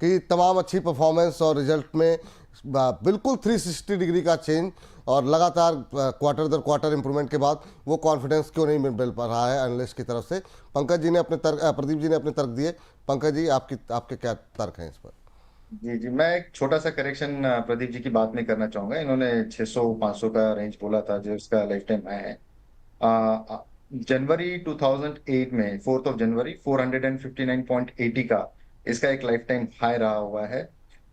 कि तमाम अच्छी परफॉर्मेंस और रिजल्ट में बिल्कुल 360 डिग्री का चेंज और लगातार क्वार्टर दर क्वार्टर इंप्रूवमेंट के बाद वो कॉन्फिडेंस क्यों नहीं मिल पा रहा है एनालिस्ट की तरफ से? पंकज जी ने अपने तर्क, प्रदीप जी ने अपने तर्क दिए। पंकज जी आपके क्या तर्क हैं इस पर? जी जी, मैं एक छोटा सा करेक्शन प्रदीप जी की बात में करना चाहूंगा। इन्होंने 600 500 का रेंज बोला था जो इसका लाइफ टाइम हाई है। जनवरी 2008 में 4 जनवरी 459.80 का इसका एक लाइफ टाइम हाई रहा हुआ है।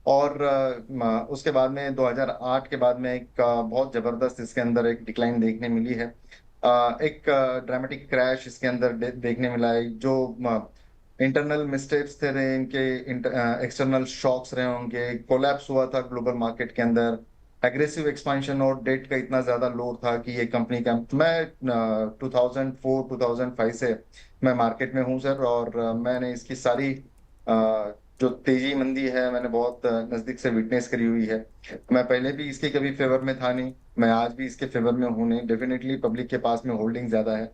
और उसके बाद में 2008 के बाद में एक बहुत जबरदस्त इसके अंदर एक डिक्लाइन देखने मिली है। एक ड्रामेटिक क्रैश इसके अंदर देखने मिला है। जो इंटरनल मिस्टेक्स थे रहे इनके, एक्सटर्नल शॉक्स रहे होंगे, कोलैप्स हुआ था ग्लोबल मार्केट के अंदर, एग्रेसिव एक्सपेंशन और डेट का इतना ज्यादा लोड था कि ये कंपनी का, मैं 2004 2005 से मैं मार्केट में हूँ सर। और मैंने इसकी सारी जो तेजी मंदी है मैंने बहुत नजदीक से विटनेस करी हुई है। मैं पहले भी इसके कभी फेवर में था नहीं, मैं आज भी इसके फेवर में हूँ नहीं। डेफिनेटली पब्लिक के पास में होल्डिंग ज्यादा है,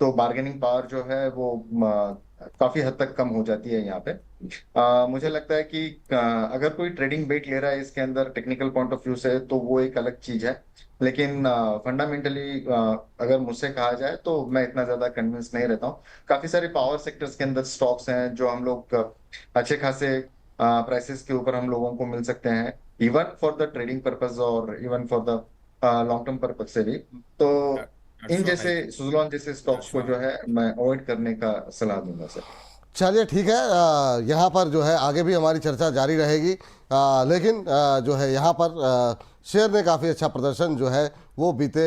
तो बार्गेनिंग पावर जो है वो काफी हद तक कम हो जाती है यहाँ पे। मुझे लगता है कि अगर कोई ट्रेडिंग बेट ले रहा है इसके अंदर टेक्निकल पॉइंट ऑफ व्यू से तो वो एक अलग चीज है। लेकिन फंडामेंटली अगर मुझसे कहा जाए तो मैं इतना ज्यादा कन्विंस नहीं रहता हूँ। काफी सारे पावर सेक्टर्स के अंदर स्टॉक्स हैं जो हम लोग अच्छे खासे प्राइसेस के ऊपर हम लोगों को मिल सकते हैं, even for the trading purpose और even for the long term purpose से भी। तो इन 800 हाई, जैसे सुजलॉन जैसे स्टॉक्स को 800। जो है मैं अवॉइड करने का सलाह दूंगा सर। चलिए ठीक है, यहाँ पर जो है आगे भी हमारी चर्चा जारी रहेगी, लेकिन जो है यहाँ पर शेयर ने काफ़ी अच्छा प्रदर्शन जो है वो बीते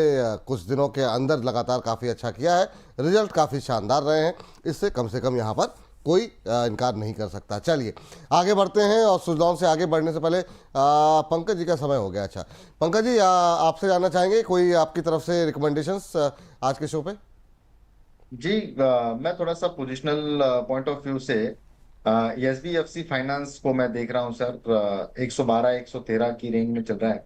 कुछ दिनों के अंदर लगातार काफ़ी अच्छा किया है। रिजल्ट काफ़ी शानदार रहे हैं, इससे कम से कम यहाँ पर कोई इनकार नहीं कर सकता। चलिए आगे बढ़ते हैं, और सुजलॉन से आगे बढ़ने से पहले पंकज जी का समय हो गया। अच्छा पंकज जी, आपसे जानना चाहेंगे कोई आपकी तरफ से रिकमेंडेशंस आज के शो पे? जी, मैं थोड़ा सा पोजिशनल पॉइंट ऑफ व्यू से एसबीएफसी फाइनेंस को मैं देख रहा हूँ सर। 112 113 की रेंज में चल रहा है।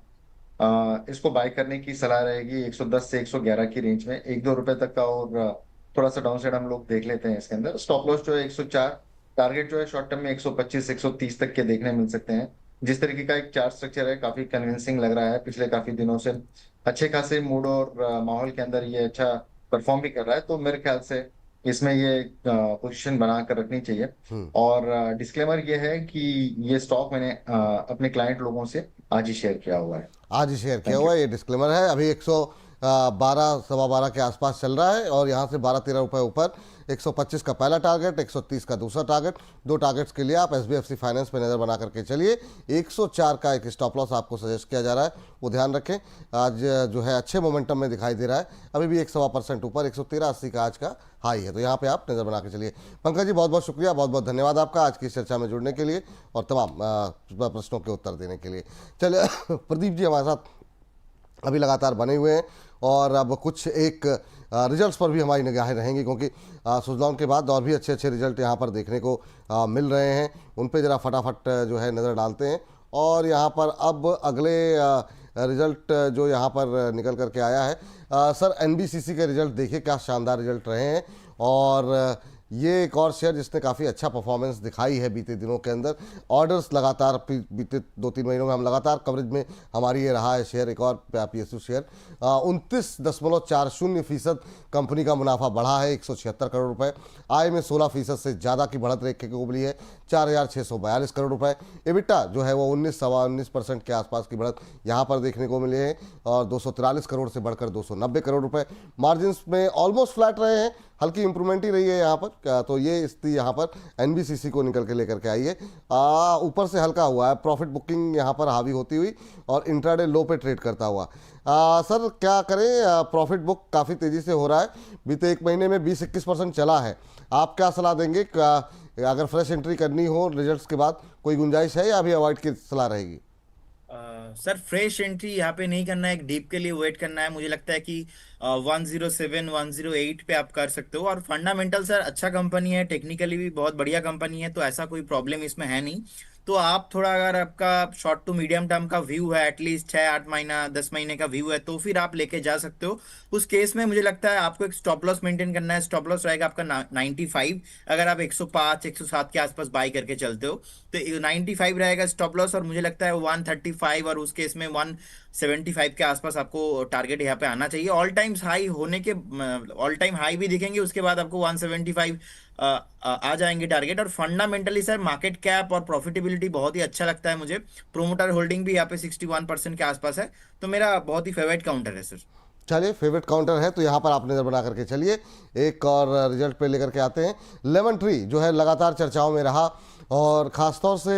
इसको बाय करने की सलाह रहेगी 110 से 111 की रेंज में, 1-2 रुपए तक का। और थोड़ा सा डाउन साइड हम लोग देख लेते हैं इसके अंदर। स्टॉप लॉस जो है 104, टारगेट जो है शॉर्ट टर्म में 125 130 तक के देखने मिल सकते हैं। जिस तरीके का एक चार्ट स्ट्रक्चर है काफी कन्विंसिंग लग रहा है पिछले काफी दिनों से। अच्छे खासे मूड और माहौल के अंदर ये अच्छा परफॉर्म भी कर रहा है, तो मेरे ख्याल से इसमें ये पोजीशन बना कर रखनी चाहिए। हम्म। और डिस्क्लेमर ये है कि ये स्टॉक मैंने अपने क्लाइंट लोगों से आज ही शेयर किया हुआ है। आज ही शेयर किया थैंक यू। हुआ है, ये डिस्क्लेमर है। अभी 112 सवा 12 के आसपास चल रहा है, और यहाँ से 12-13 रुपये ऊपर 125 का पहला टारगेट, 130 का दूसरा टारगेट। दो टारगेट्स के लिए आप एसबीएफसी फाइनेंस पे नज़र बना करके चलिए। 104 का एक स्टॉप लॉस आपको सजेस्ट किया जा रहा है, वो ध्यान रखें। आज जो है अच्छे मोमेंटम में दिखाई दे रहा है, अभी भी 1.25% ऊपर 113.80 का आज का हाई है, तो यहाँ पे आप नज़र बना के चलिए। पंकज जी बहुत बहुत शुक्रिया, बहुत बहुत धन्यवाद आपका आज की इस चर्चा में जुड़ने के लिए और तमाम प्रश्नों के उत्तर देने के लिए। चलिए प्रदीप जी हमारे साथ अभी लगातार बने हुए हैं, और अब कुछ एक रिजल्ट्स पर भी हमारी निगाहें रहेंगी, क्योंकि सुजलॉन के बाद और भी अच्छे अच्छे रिजल्ट यहाँ पर देखने को मिल रहे हैं। उन पे ज़रा फटाफट जो है नज़र डालते हैं। और यहाँ पर अब अगले रिजल्ट जो यहाँ पर निकल करके आया है, सर एनबीसीसी के रिजल्ट देखिए, क्या शानदार रिजल्ट रहे हैं। और ये एक और शेयर जिसने काफ़ी अच्छा परफॉर्मेंस दिखाई है बीते दिनों के अंदर। ऑर्डर्स लगातार बीते 2-3 महीनों में हम लगातार कवरेज में हमारी ये रहा है शेयर, एक और पीएसयू शेयर। 29.40% कंपनी का मुनाफा बढ़ा है, 176 करोड़ रुपए। आय में 16% से ज़्यादा की बढ़त देखने को मिली है, 4,642 करोड़ रुपए। एबिटा जो है वो 19-19% के आसपास की बढ़त यहाँ पर देखने को मिली है, और 243 करोड़ से बढ़कर 290 करोड़ रुपए। मार्जिन में ऑलमोस्ट फ्लैट रहे हैं, हल्की इंप्रूवमेंट ही रही है यहाँ पर। तो ये स्थिति यहाँ पर एनबीसीसी को निकल के लेकर के आई है। ऊपर से हल्का हुआ है, प्रॉफिट बुकिंग यहाँ पर हावी होती हुई और इंट्राडे लो पे ट्रेड करता हुआ। सर क्या करें, प्रॉफिट बुक काफ़ी तेज़ी से हो रहा है, बीते एक महीने में 20-21% चला है। आप क्या सलाह देंगे, अगर फ्रेश एंट्री करनी हो रिजल्ट्स के बाद कोई गुंजाइश है, या अभी अवॉइड की सलाह रहेगी? सर फ्रेश एंट्री यहाँ पे नहीं करना है, एक डीप के लिए वेट करना है। मुझे लगता है कि 107 108 पे आप कर सकते हो। और फंडामेंटल सर अच्छा कंपनी है, टेक्निकली भी बहुत बढ़िया कंपनी है, तो ऐसा कोई प्रॉब्लम इसमें है नहीं। तो आप थोड़ा, अगर आपका शॉर्ट टू मीडियम टर्म का व्यू है, एटलीस्ट 6-8 महीना 10 महीने का व्यू है, तो फिर आप लेके जा सकते हो। उस केस में मुझे लगता है आपको एक स्टॉप लॉस मेंटेन करना है। स्टॉप लॉस रहेगा आपका 95। अगर आप 105 107 के आसपास बाई करके चलते हो तो 95 रहेगा स्टॉप लॉस, और मुझे लगता है 135 और उस केस में 175 के आसपास आपको टारगेट यहाँ पे आना चाहिए। ऑल टाइम टाइम्स हाई होने के ऑल टाइम हाई भी दिखेंगे, उसके बाद आपको 175 आ जाएंगे टारगेट। और फंडामेंटली सर मार्केट कैप और प्रॉफिटेबिलिटी बहुत ही अच्छा लगता है मुझे। प्रोमोटर होल्डिंग भी यहाँ पे 61% के आसपास है, तो मेरा बहुत ही फेवरेट काउंटर है सर। चलिए, फेवरेट काउंटर है तो यहाँ पर आप नज़र बना करके चलिए। एक और रिजल्ट पे लेकर के आते हैं। लेमन ट्री जो है लगातार चर्चाओं में रहा, और ख़ासतौर से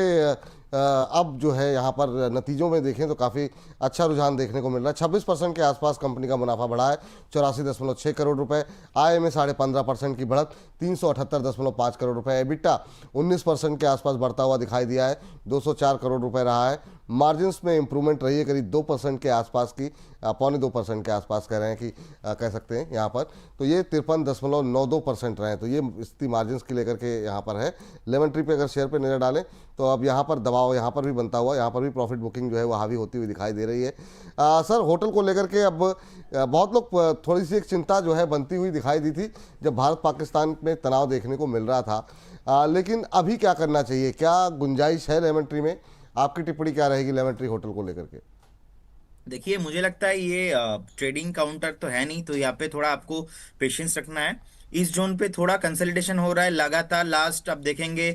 अब जो है यहाँ पर नतीजों में देखें तो काफ़ी अच्छा रुझान देखने को मिल रहा है। 26% के आसपास कंपनी का मुनाफा बढ़ा है, 84.6 करोड़ रुपए। आय में 15.5% की बढ़त, 378.5 करोड़ रुपए। एबिटा 19% के आसपास बढ़ता हुआ दिखाई दिया है, 204 करोड़ रुपए रहा है। मार्जिन्स में इंप्रूवमेंट रही है, करीब 2% के आसपास की, पौने 2% के आसपास कह रहे हैं कि कह सकते हैं यहाँ पर। तो ये 53.92% रहे हैं, तो ये स्थिति मार्जिन्स की लेकर के यहाँ पर है। लेमन ट्री पे अगर शेयर पे नज़र डालें तो अब यहाँ पर दबाव यहाँ पर भी बनता हुआ, यहाँ पर भी प्रॉफिट बुकिंग जो है वो हावी होती हुई दिखाई दे रही है। सर, होटल को लेकर के अब बहुत लोग थोड़ी सी एक चिंता जो है बनती हुई दिखाई दी थी जब भारत पाकिस्तान में तनाव देखने को मिल रहा था, लेकिन अभी क्या करना चाहिए? क्या गुंजाइश है लेमन ट्री में? आपकी टिप्पणी क्या रहेगी लेमन ट्री होटल को लेकर के? देखिए, मुझे लगता है ये ट्रेडिंग काउंटर तो है नहीं, तो यहाँ पे थोड़ा आपको पेशेंस रखना है। इस जोन पे थोड़ा कंसोलिडेशन हो रहा है लगातार। लास्ट आप देखेंगे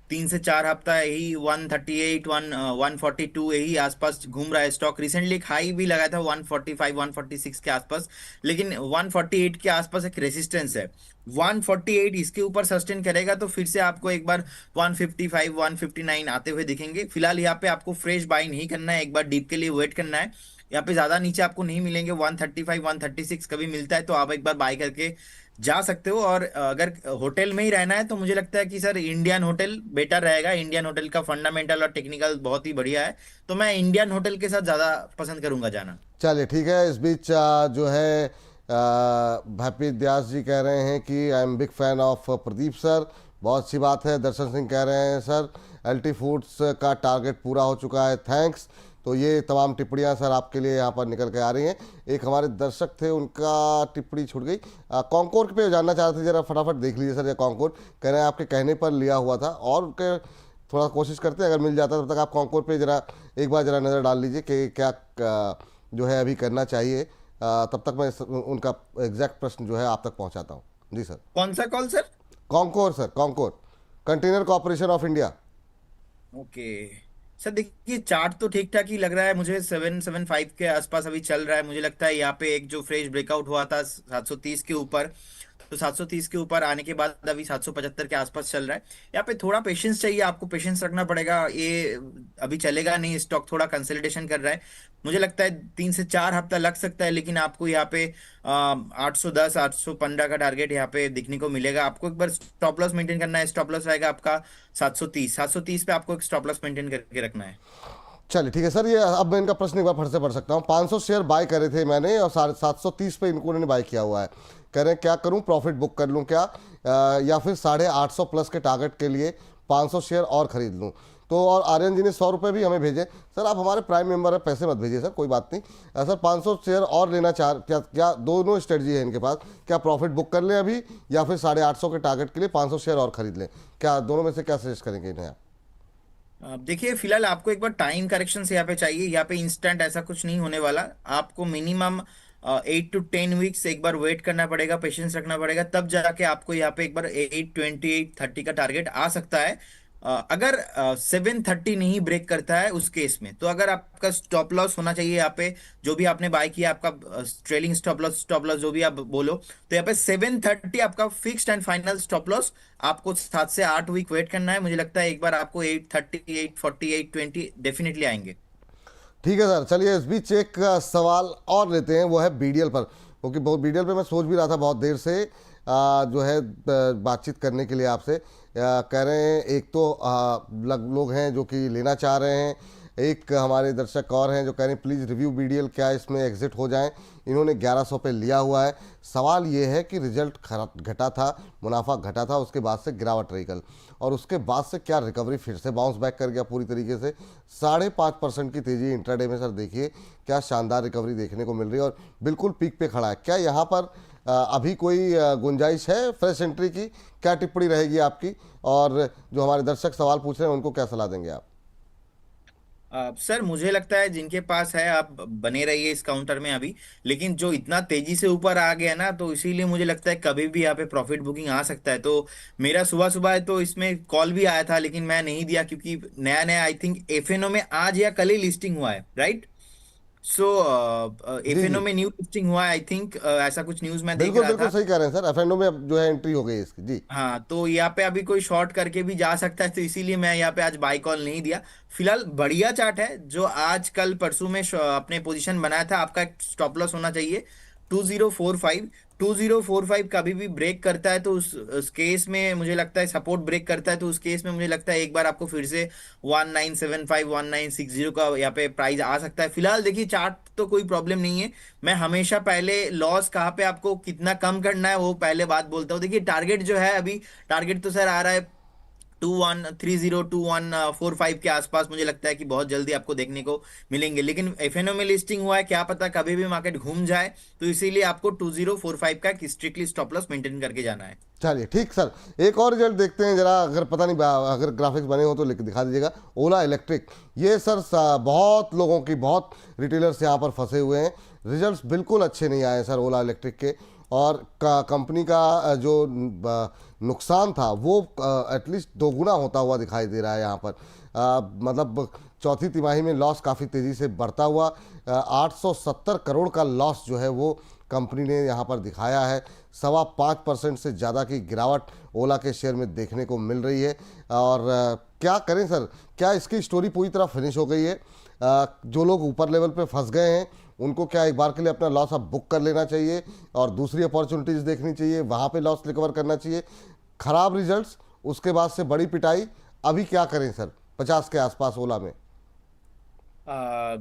3 से 4 हफ्ता यही 138 142 यही आसपास घूम रहा है स्टॉक। रिसेंटली एक हाई भी लगाया था 145 146 के आसपास, लेकिन 148 के आसपास एक रेसिस्टेंस है। 148 इसके ऊपर सस्टेन करेगा तो फिर से आपको एक बार 155 159 आते हुए दिखेंगे। फिलहाल यहाँ पे आपको फ्रेश बाई नहीं करना है, एक बार डीप के लिए वेट करना है। यहाँ पे ज्यादा नीचे आपको नहीं मिलेंगे, 135 136 कभी मिलता है तो आप एक बार बाय करके जा सकते हो। और अगर होटल में ही रहना है तो मुझे लगता है कि सर इंडियन होटल बेटर रहेगा। इंडियन होटल का फंडामेंटल और टेक्निकल बहुत ही बढ़िया है, तो मैं इंडियन होटल के साथ ज्यादा पसंद करूंगा जाना। चलिए, ठीक है। इस बीच जो है हैप्पी व्यास जी कह रहे हैं कि I am big fan of Pradeep sir. बहुत अच्छी बात है। दर्शन सिंह कह रहे हैं सर एलटी फूड्स का टारगेट पूरा हो चुका है, थैंक्स। तो ये तमाम टिप्पणियां सर आपके लिए यहाँ पर निकल के आ रही हैं। एक हमारे दर्शक थे, उनका टिप्पणी छूट गई। कॉन्कोर पे जानना चाह रहे थे, जरा फटाफट देख लीजिए सर। ये कॉन्कोर कह रहे हैं आपके कहने पर लिया हुआ था, और उनके थोड़ा कोशिश करते हैं अगर मिल जाता तब तक आप कॉन्कोर पे जरा एक बार जरा नज़र डाल लीजिए कि क्या जो है अभी करना चाहिए। तब तक मैं उनका एग्जैक्ट प्रश्न जो है आप तक पहुँचाता हूँ। जी सर। कौन सा call sir? Conquer sir, conquer, container corporation of India. Okay sir, देखिए चार्ट तो ठीक ठाक ही लग रहा है मुझे। 775 के आसपास अभी चल रहा है। मुझे लगता है यहाँ पे एक जो फ्रेश ब्रेकआउट हुआ था 730 के ऊपर, तो 730 के ऊपर आने के बाद अभी 775 के आसपास चल रहा है। यहाँ पे थोड़ा पेशेंस चाहिए, आपको पेशेंस रखना पड़ेगा। ये अभी चलेगा नहीं, स्टॉक थोड़ा कंसोलिडेशन कर रहा है। मुझे लगता है 3 से 4 हफ्ता लग सकता है, लेकिन आपको यहाँ पे 810 815 का टारगेट यहाँ पे दिखने को मिलेगा। आपको एक बार स्टॉप लॉस मेंटेन करना है। स्टॉप लॉस रहेगा आपका 730 पे आपको एक स्टॉप लॉस मेंटेन करके रखना है। चलिए, ठीक है सर। ये अब मैं इनका प्रश्न एक बार फिर से पढ़ सकता हूँ। 500 शेयर बाय करे थे मैंने और 730 पे इन्होंने बाय किया हुआ है। कह रहे हैं क्या करूँ, प्रॉफिट बुक कर लूँ क्या, या फिर 850 प्लस के टारगेट के लिए 500 शेयर और खरीद लूँ? तो और आर्यन जी ने 100 रुपये भी हमें भेजे। सर, आप हमारे प्राइम मेंबर है, पैसे मत भेजिए सर, कोई बात नहीं। सर 500 शेयर और लेना चाह, क्या दोनों स्ट्रेटजी है इनके पास? क्या प्रॉफिट बुक कर लें अभी, या फिर 850 के टारगेट के लिए 500 शेयर और खरीद लें? क्या दोनों में से क्या सजेस्ट करेंगे इन्हें आप? देखिए, फिलहाल आपको एक बार टाइम करेक्शन से यहाँ पे चाहिए। यहाँ पे इंस्टेंट ऐसा कुछ नहीं होने वाला। आपको मिनिमम 8 to 10 वीक्स एक बार वेट करना पड़ेगा, पेशेंस रखना पड़ेगा, तब जाके आपको यहाँ पे एक बार 820 830 का टारगेट आ सकता है। अगर 730 नहीं ब्रेक करता है उस केस में, तो अगर आपका स्टॉप लॉस होना चाहिए यहाँ पे, जो भी आपने बाय किया आपका ट्रेलिंग स्टॉप लॉस जो भी आप बोलो, तो यहाँ पे 730 आपका fixed and final stop loss. आपको 7 से 8 वीक वेट करना है। मुझे लगता है एक बार आपको 830 840 820 डेफिनेटली आएंगे। ठीक है सर। चलिए, इस बीच एक सवाल और लेते हैं, वो है बीडीएल पर, क्योंकि बहुत बीडीएल पे मैं सोच भी रहा था बहुत देर से जो है बातचीत करने के लिए आपसे। कह रहे हैं एक तो लोग हैं जो कि लेना चाह रहे हैं, एक हमारे दर्शक और हैं जो कह रहे हैं प्लीज़ रिव्यू बीडीएल, क्या इसमें एग्जिट हो जाएं। इन्होंने 1100 पे लिया हुआ है। सवाल ये है कि रिजल्ट घटा था, मुनाफा घटा था, उसके बाद से गिरावट रही कल, और उसके बाद से क्या रिकवरी फिर से बाउंस बैक कर गया पूरी तरीके से। 5.5% की तेज़ी इंट्राडे में सर देखिए क्या शानदार रिकवरी देखने को मिल रही है, और बिल्कुल पीक पे खड़ा है। क्या यहाँ पर अभी कोई गुंजाइश है फ्रेश एंट्री की? क्या टिप्पणी रहेगी आपकी, और जो हमारे दर्शक सवाल पूछ रहे हैं उनको क्या सलाह देंगे आप? सर मुझे लगता है जिनके पास है आप बने रहिए इस काउंटर में अभी, लेकिन जो इतना तेजी से ऊपर आ गया ना, तो इसीलिए मुझे लगता है कभी भी यहाँ पे प्रॉफिट बुकिंग आ सकता है। तो मेरा सुबह सुबह तो इसमें कॉल भी आया था, लेकिन मैं नहीं दिया क्योंकि नया नया आई थिंक एफएनओ में आज या कल ही लिस्टिंग हुआ है, राइट? सो जी एफएनओ जी, में न्यू लिस्टिंग हुआ है आई थिंक, ऐसा कुछ न्यूज में देख बिल्कुल रहा बिल्कुल था। सही कह रहे हैं सर, एफएनओ में अब जो है एंट्री हो गई है इसकी जी। हाँ, तो यहाँ पे अभी कोई शॉर्ट करके भी जा सकता है, तो इसीलिए मैं यहाँ पे आज बाई कॉल नहीं दिया। फिलहाल बढ़िया चार्ट है, जो आज कल परसों में अपने पोजीशन बनाया था, आपका स्टॉप लॉस होना चाहिए 2045। 2045 कभी भी ब्रेक करता है तो उस केस में मुझे लगता है, सपोर्ट ब्रेक करता है तो उस केस में मुझे लगता है एक बार आपको फिर से 1975 1960 का यहाँ पे प्राइस आ सकता है। फिलहाल देखिए चार्ट तो कोई प्रॉब्लम नहीं है। मैं हमेशा पहले लॉस कहाँ पे आपको कितना कम करना है वो पहले बात बोलता हूँ। देखिए टारगेट जो है अभी, टारगेट तो सर आ रहा है 2130 2145 के आसपास, मुझे लगता है कि बहुत जल्दी आपको देखने को मिलेंगे। लेकिन एफएनओ में लिस्टिंग हुआ है, क्या पता कभी भी मार्केट घूम जाए, तो इसीलिए आपको 2045 का स्ट्रिक्टली स्टॉप लॉस मेंटेन करके जाना है। चलिए ठीक सर, एक और रिजल्ट देखते हैं जरा, अगर पता नहीं अगर ग्राफिक्स बने हो तो लिख दिखा दीजिएगा। ओला इलेक्ट्रिक, ये सर बहुत लोगों की, बहुत रिटेलर्स यहाँ पर फंसे हुए हैं, रिजल्ट्स बिल्कुल अच्छे नहीं आए सर ओला इलेक्ट्रिक के। और कंपनी का जो नुकसान था वो एटलीस्ट दोगुना होता हुआ दिखाई दे रहा है यहाँ पर। मतलब चौथी तिमाही में लॉस काफ़ी तेज़ी से बढ़ता हुआ, 870 करोड़ का लॉस जो है वो कंपनी ने यहाँ पर दिखाया है। 5.25% से ज़्यादा की गिरावट ओला के शेयर में देखने को मिल रही है। और क्या करें सर, क्या इसकी स्टोरी पूरी तरह फिनिश हो गई है? जो लोग ऊपर लेवल पे फंस गए हैं उनको क्या एक बार के लिए अपना लॉस अब बुक कर लेना चाहिए और दूसरी अपॉर्चुनिटीज़ देखनी चाहिए, वहाँ पे लॉस रिकवर करना चाहिए? खराब रिजल्ट्स, उसके बाद से बड़ी पिटाई, अभी क्या करें सर 50 के आसपास ओला में?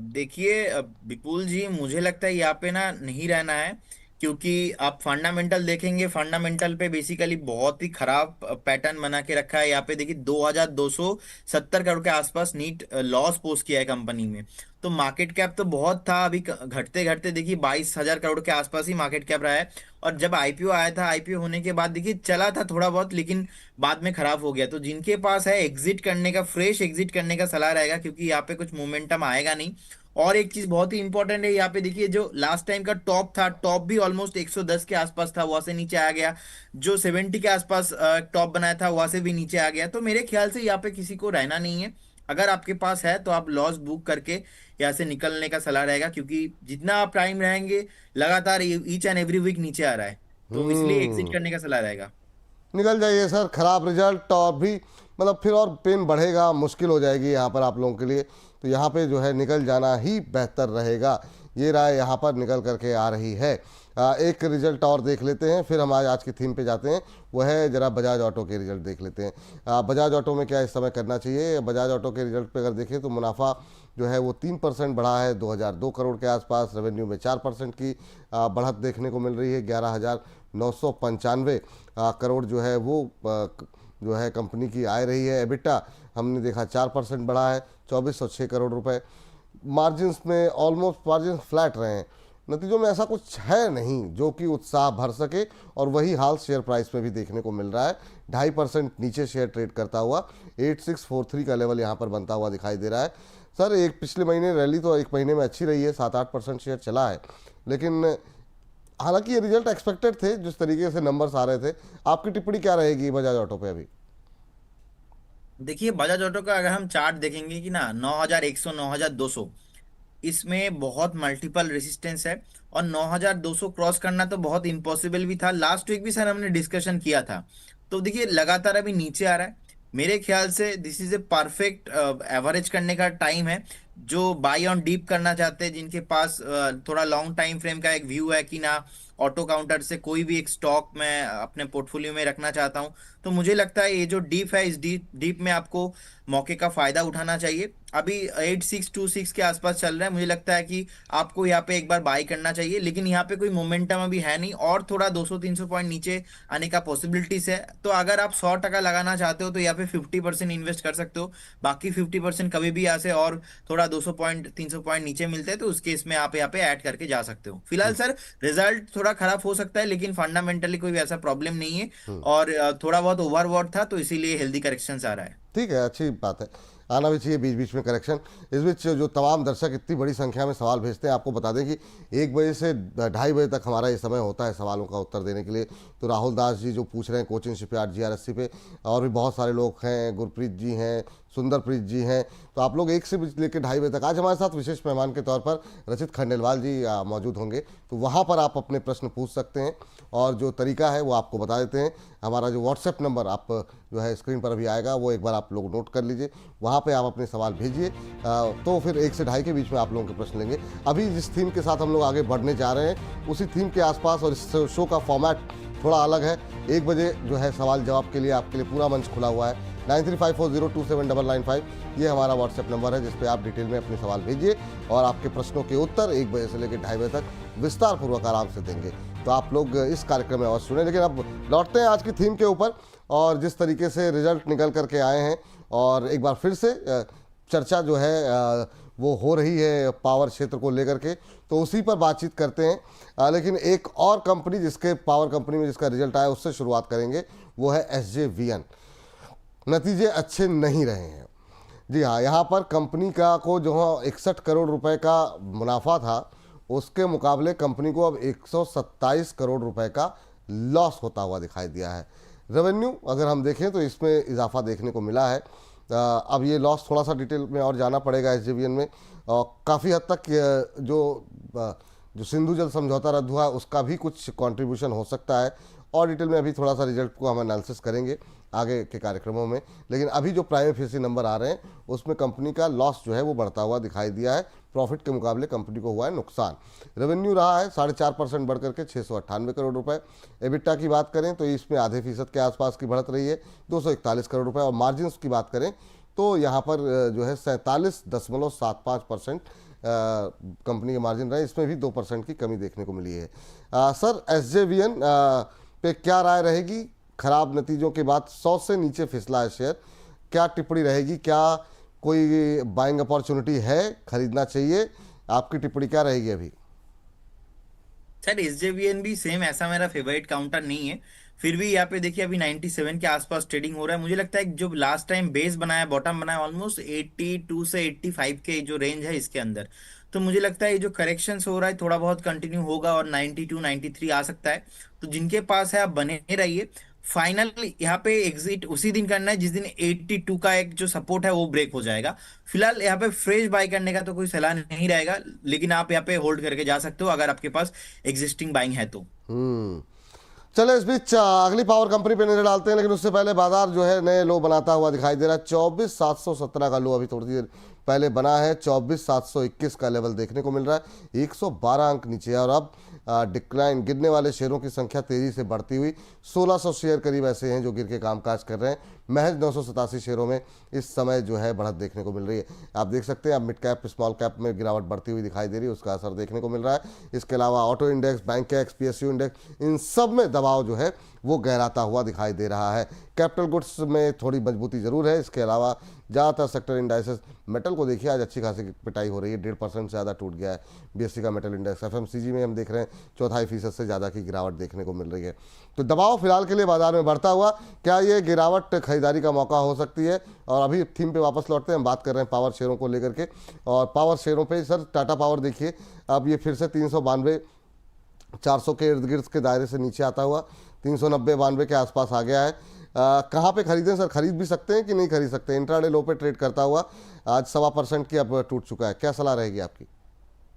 देखिए विपुल जी, मुझे लगता है यहाँ पे ना नहीं रहना है, क्योंकि आप फंडामेंटल देखेंगे, फंडामेंटल पे बेसिकली बहुत ही खराब पैटर्न बना के रखा है। यहाँ पे देखिए 2270 करोड़ के आसपास नीट लॉस पोस्ट किया है कंपनी में। तो मार्केट कैप तो बहुत था, अभी घटते घटते देखिए 22,000 करोड़ के आसपास ही मार्केट कैप रहा है। और जब आईपीओ आया था, आईपीओ होने के बाद देखिए चला था थोड़ा बहुत, लेकिन बाद में खराब हो गया। तो जिनके पास है एग्जिट करने का, फ्रेश एग्जिट करने का सलाह रहेगा, क्योंकि यहाँ पे कुछ मोमेंटम आएगा नहीं। और एक चीज बहुत ही इंपॉर्टेंट है, यहाँ पे देखिए जो लास्ट टाइम का टॉप था, टॉप भी ऑलमोस्ट 110 के आसपास था, वहां से नीचे आ गया। जो 70 के आसपास टॉप बनाया था वहां से भी नीचे आ गया। तो मेरे ख्याल से यहाँ पे किसी को रहना नहीं है। अगर आपके पास है तो आप लॉस बुक करके यहाँ से निकलने का सलाह रहेगा, क्योंकि जितना आप टाइम रहेंगे, लगातार ईच एंड एवरी वीक नीचे आ रहा है, तो इसलिए एग्जिट हम्म, करने का सलाह रहेगा। निकल जाइए सर, खराब रिजल्ट और भी मतलब फिर और पेन बढ़ेगा, मुश्किल हो जाएगी यहाँ पर आप लोगों के लिए। तो यहाँ पे जो है निकल जाना ही बेहतर रहेगा। ये राय यहाँ पर निकल करके आ रही है। एक रिजल्ट और देख लेते हैं, फिर हम आज की थीम पे जाते हैं। वो है जरा बजाज ऑटो के रिजल्ट देख लेते हैं। बजाज ऑटो में क्या इस समय करना चाहिए? बजाज ऑटो के रिजल्ट पे अगर देखें तो मुनाफा जो है वो 3% बढ़ा है, 2002 करोड़ के आसपास। रेवेन्यू में 4% की बढ़त देखने को मिल रही है, 11,995 करोड़ जो है वो जो है कंपनी की आय रही है। एबिटा हमने देखा 4% बढ़ा है, 2406 करोड़ रुपए। मार्जिन्स में ऑलमोस्ट मार्जिन फ्लैट रहे हैं। नतीजों में ऐसा कुछ है नहीं जो कि उत्साह भर सके, और वही हाल शेयर प्राइस में भी देखने को मिल रहा है। 2.5% नीचे शेयर ट्रेड करता हुआ 8643 का लेवल यहाँ पर बनता हुआ दिखाई दे रहा है। सर एक पिछले महीने रैली तो एक महीने में अच्छी रही है, 7-8% शेयर चला है, लेकिन हालांकि ये रिजल्ट एक्सपेक्टेड थे जिस तरीके से नंबर्स आ रहे थे। आपकी टिप्पणी क्या रहेगी बजाज ऑटो पे अभी? देखिए बजाज ऑटो का अगर हम चार्ट देखेंगे कि ना 9100 9200, इसमें बहुत मल्टीपल रेसिस्टेंस है। और 9200 क्रॉस करना तो बहुत इम्पॉसिबल भी था, लास्ट वीक भी सर हमने डिस्कशन किया था। तो देखिए लगातार अभी नीचे आ रहा है। मेरे ख्याल से this is a perfect average करने का टाइम है। जो बाई ऑन डीप करना चाहते हैं, जिनके पास थोड़ा लॉन्ग टाइम फ्रेम का एक व्यू है कि ना ऑटो काउंटर से कोई भी एक स्टॉक मैं अपने पोर्टफोलियो में रखना चाहता हूं, तो मुझे लगता है ये जो डीप है, इस डीप में आपको मौके का फायदा उठाना चाहिए। अभी 8626 के आसपास चल रहा है, मुझे लगता है कि आपको यहाँ पे एक बार बाई करना चाहिए। लेकिन यहाँ पे कोई मोमेंटम अभी है नहीं, और थोड़ा 200-300 पॉइंट नीचे आने का पॉसिबिलिटीज है। तो अगर आप 100% लगाना चाहते हो तो यहाँ पे 50% इन्वेस्ट कर सकते हो। बाकी 50% कभी भी यहाँ से और थोड़ा 200 पॉइंट 300 पॉइंट नीचे मिलते हैं, तो उस केस में आप यहाँ पे ऐड करके जा सकते हो। फिलहाल सर रिजल्ट थोड़ा खराब हो सकता है, लेकिन फंडामेंटली कोई ऐसा प्रॉब्लम नहीं है। और थोड़ा बहुत ओवरबॉट था, तो इसीलिए हेल्दी करेक्शन आ रहा है। ठीक है, अच्छी बात है। आना भी चाहिए बीच बीच में करेक्शन। इस बीच जो तमाम दर्शक इतनी बड़ी संख्या में सवाल भेजते हैं, आपको बता दें कि 1 बजे से 2:30 बजे तक हमारा ये समय होता है सवालों का उत्तर देने के लिए। तो राहुल दास जी जो पूछ रहे हैं कोचिंग शिपयार्ड GR80 पे, और भी बहुत सारे लोग हैं, गुरप्रीत जी हैं, सुंदरप्रीत जी हैं, तो आप लोग 1 से लेकर 2:30 बजे तक। आज हमारे साथ विशेष मेहमान के तौर पर रचित खंडेलवाल जी मौजूद होंगे, तो वहाँ पर आप अपने प्रश्न पूछ सकते हैं। और जो तरीका है वो आपको बता देते हैं। हमारा जो व्हाट्सएप नंबर आप जो है स्क्रीन पर अभी आएगा, वो एक बार आप लोग नोट कर लीजिए, वहाँ पे आप अपने सवाल भेजिए। तो फिर 1 से 2:30 के बीच में आप लोगों के प्रश्न लेंगे। अभी जिस थीम के साथ हम लोग आगे बढ़ने जा रहे हैं उसी थीम के आसपास, और इस शो का फॉर्मेट थोड़ा अलग है। 1 बजे जो है सवाल जवाब के लिए आपके लिए पूरा मंच खुला हुआ है। 9354027995 ये हमारा व्हाट्सएप नंबर है, जिस पे आप डिटेल में अपने सवाल भेजिए और आपके प्रश्नों के उत्तर 1 बजे से लेकर 2:30 बजे तक विस्तार पूर्वक आराम से देंगे। तो आप लोग इस कार्यक्रम में अवश्य सुने। लेकिन अब लौटते हैं आज की थीम के ऊपर, और जिस तरीके से रिजल्ट निकल करके आए हैं, और एक बार फिर से चर्चा जो है वो हो रही है पावर क्षेत्र को लेकर के, तो उसी पर बातचीत करते हैं। लेकिन एक और कंपनी जिसके पावर कंपनी में जिसका रिजल्ट आया उससे शुरुआत करेंगे, वो है SJVN। नतीजे अच्छे नहीं रहे हैं। जी हाँ, यहाँ पर कंपनी का को जो 61 करोड़ रुपए का मुनाफा था, उसके मुकाबले कंपनी को अब 127 करोड़ रुपए का लॉस होता हुआ दिखाई दिया है। रेवेन्यू अगर हम देखें तो इसमें इजाफा देखने को मिला है। अब ये लॉस थोड़ा सा डिटेल में और जाना पड़ेगा SJVN में। काफ़ी हद तक जो सिंधु जल समझौता रद्द हुआ उसका भी कुछ कंट्रीब्यूशन हो सकता है, और डिटेल में अभी थोड़ा सा रिजल्ट को हम एनालिसिस करेंगे आगे के कार्यक्रमों में। लेकिन अभी जो प्राइम फेसी नंबर आ रहे हैं उसमें कंपनी का लॉस जो है वो बढ़ता हुआ दिखाई दिया है। प्रॉफिट के मुकाबले कंपनी को हुआ है नुकसान। रेवेन्यू रहा है 4.5% बढ़ करके 698 करोड़ रुपए। एबिटा की बात करें तो इसमें आधे फीसद के आसपास की बढ़त रही है, 241 करोड़ रुपए। और मार्जिन की बात करें तो यहाँ पर जो है 47.75% कंपनी के मार्जिन रहे, इसमें भी 2% की कमी देखने को मिली है। सर, SJVN पे क्या राय रहेगी? खराब नतीजों के बाद 100 से नीचे फिसला है शेयर, क्या टिप्पणी रहेगी? क्या कोई बाइंग अपॉर्चुनिटी है, खरीदना चाहिए? आपकी टिप्पणी क्या रहेगी अभी? सर SJVN भी सेम ऐसा मेरा फेवरेट काउंटर नहीं है, फिर भी यहाँ पे देखिए अभी 97 के आसपास ट्रेडिंग हो रहा है। मुझे लगता है जो लास्ट टाइम बेस बनाया, बॉटम बनाया, ऑलमोस्ट 82 से 85 के जो रेंज है इसके अंदर। तो मुझे लगता है ये जो करेक्शंस हो रहा है थोड़ा बहुत कंटिन्यू होगा और 92 93 आ सकता है। तो जिनके पास है आप बने रहिए। फाइनल यहाँ पे एग्जिट उसी दिन करना है जिस दिन 82 का एक जो सपोर्ट है वो ब्रेक हो जाएगा। फिलहाल यहाँ पे फ्रेश बाय करने का तो कोई सलाह नहीं रहेगा, लेकिन आप यहाँ पे होल्ड करके जा सकते हो अगर आपके पास एग्जिस्टिंग बाइंग है तो। चले इस बीच अगली पावर कंपनी पे नजर डालते हैं, लेकिन उससे पहले बाजार जो है नए लो बनाता हुआ दिखाई दे रहा है। 24,717 का लो अभी थोड़ी देर पहले बना है। 24,721 का लेवल देखने को मिल रहा है, 112 अंक नीचे है। और अब डिक्लाइन, गिरने वाले शेयरों की संख्या तेजी से बढ़ती हुई 1600 शेयर करीब ऐसे हैं जो गिर के कामकाज कर रहे हैं। महज 987 शेयरों में इस समय जो है बढ़त देखने को मिल रही है। आप देख सकते हैं, अब मिड कैप स्मॉल कैप में गिरावट बढ़ती हुई दिखाई दे रही है, उसका असर देखने को मिल रहा है। इसके अलावा auto index, bank PSU index, इन सब में दबाव जो है वो गहराता हुआ दिखाई दे रहा है। कैपिटल गुड्स में थोड़ी मजबूती जरूर है। इसके अलावा ज़्यादातर सेक्टर इंडाइसेस, मेटल को देखिए आज अच्छी खासी पिटाई हो रही है, 1.5% से ज़्यादा टूट गया है BSE का मेटल इंडेक्स। FMCG में हम देख रहे हैं 0.25% से ज़्यादा की गिरावट देखने को मिल रही है। तो दबाव फिलहाल के लिए बाजार में बढ़ता हुआ, क्या ये गिरावट खरीदारी का मौका हो सकती है? और अभी थीम पे वापस लौटते हैं, हम बात कर रहे हैं पावर शेयरों को लेकर के। और पावर शेयरों पे सर, टाटा पावर देखिए अब ये फिर से 392 400 के इर्द गिर्द के दायरे से नीचे आता हुआ 390 92 के आसपास आ गया है। कहाँ पे खरीदें सर? खरीद भी सकते हैं कि नहीं खरीद सकते? इंट्राडे लो पे ट्रेड करता हुआ आज 1.25% की अब टूट चुका है, क्या सलाह रहेगी आपकी?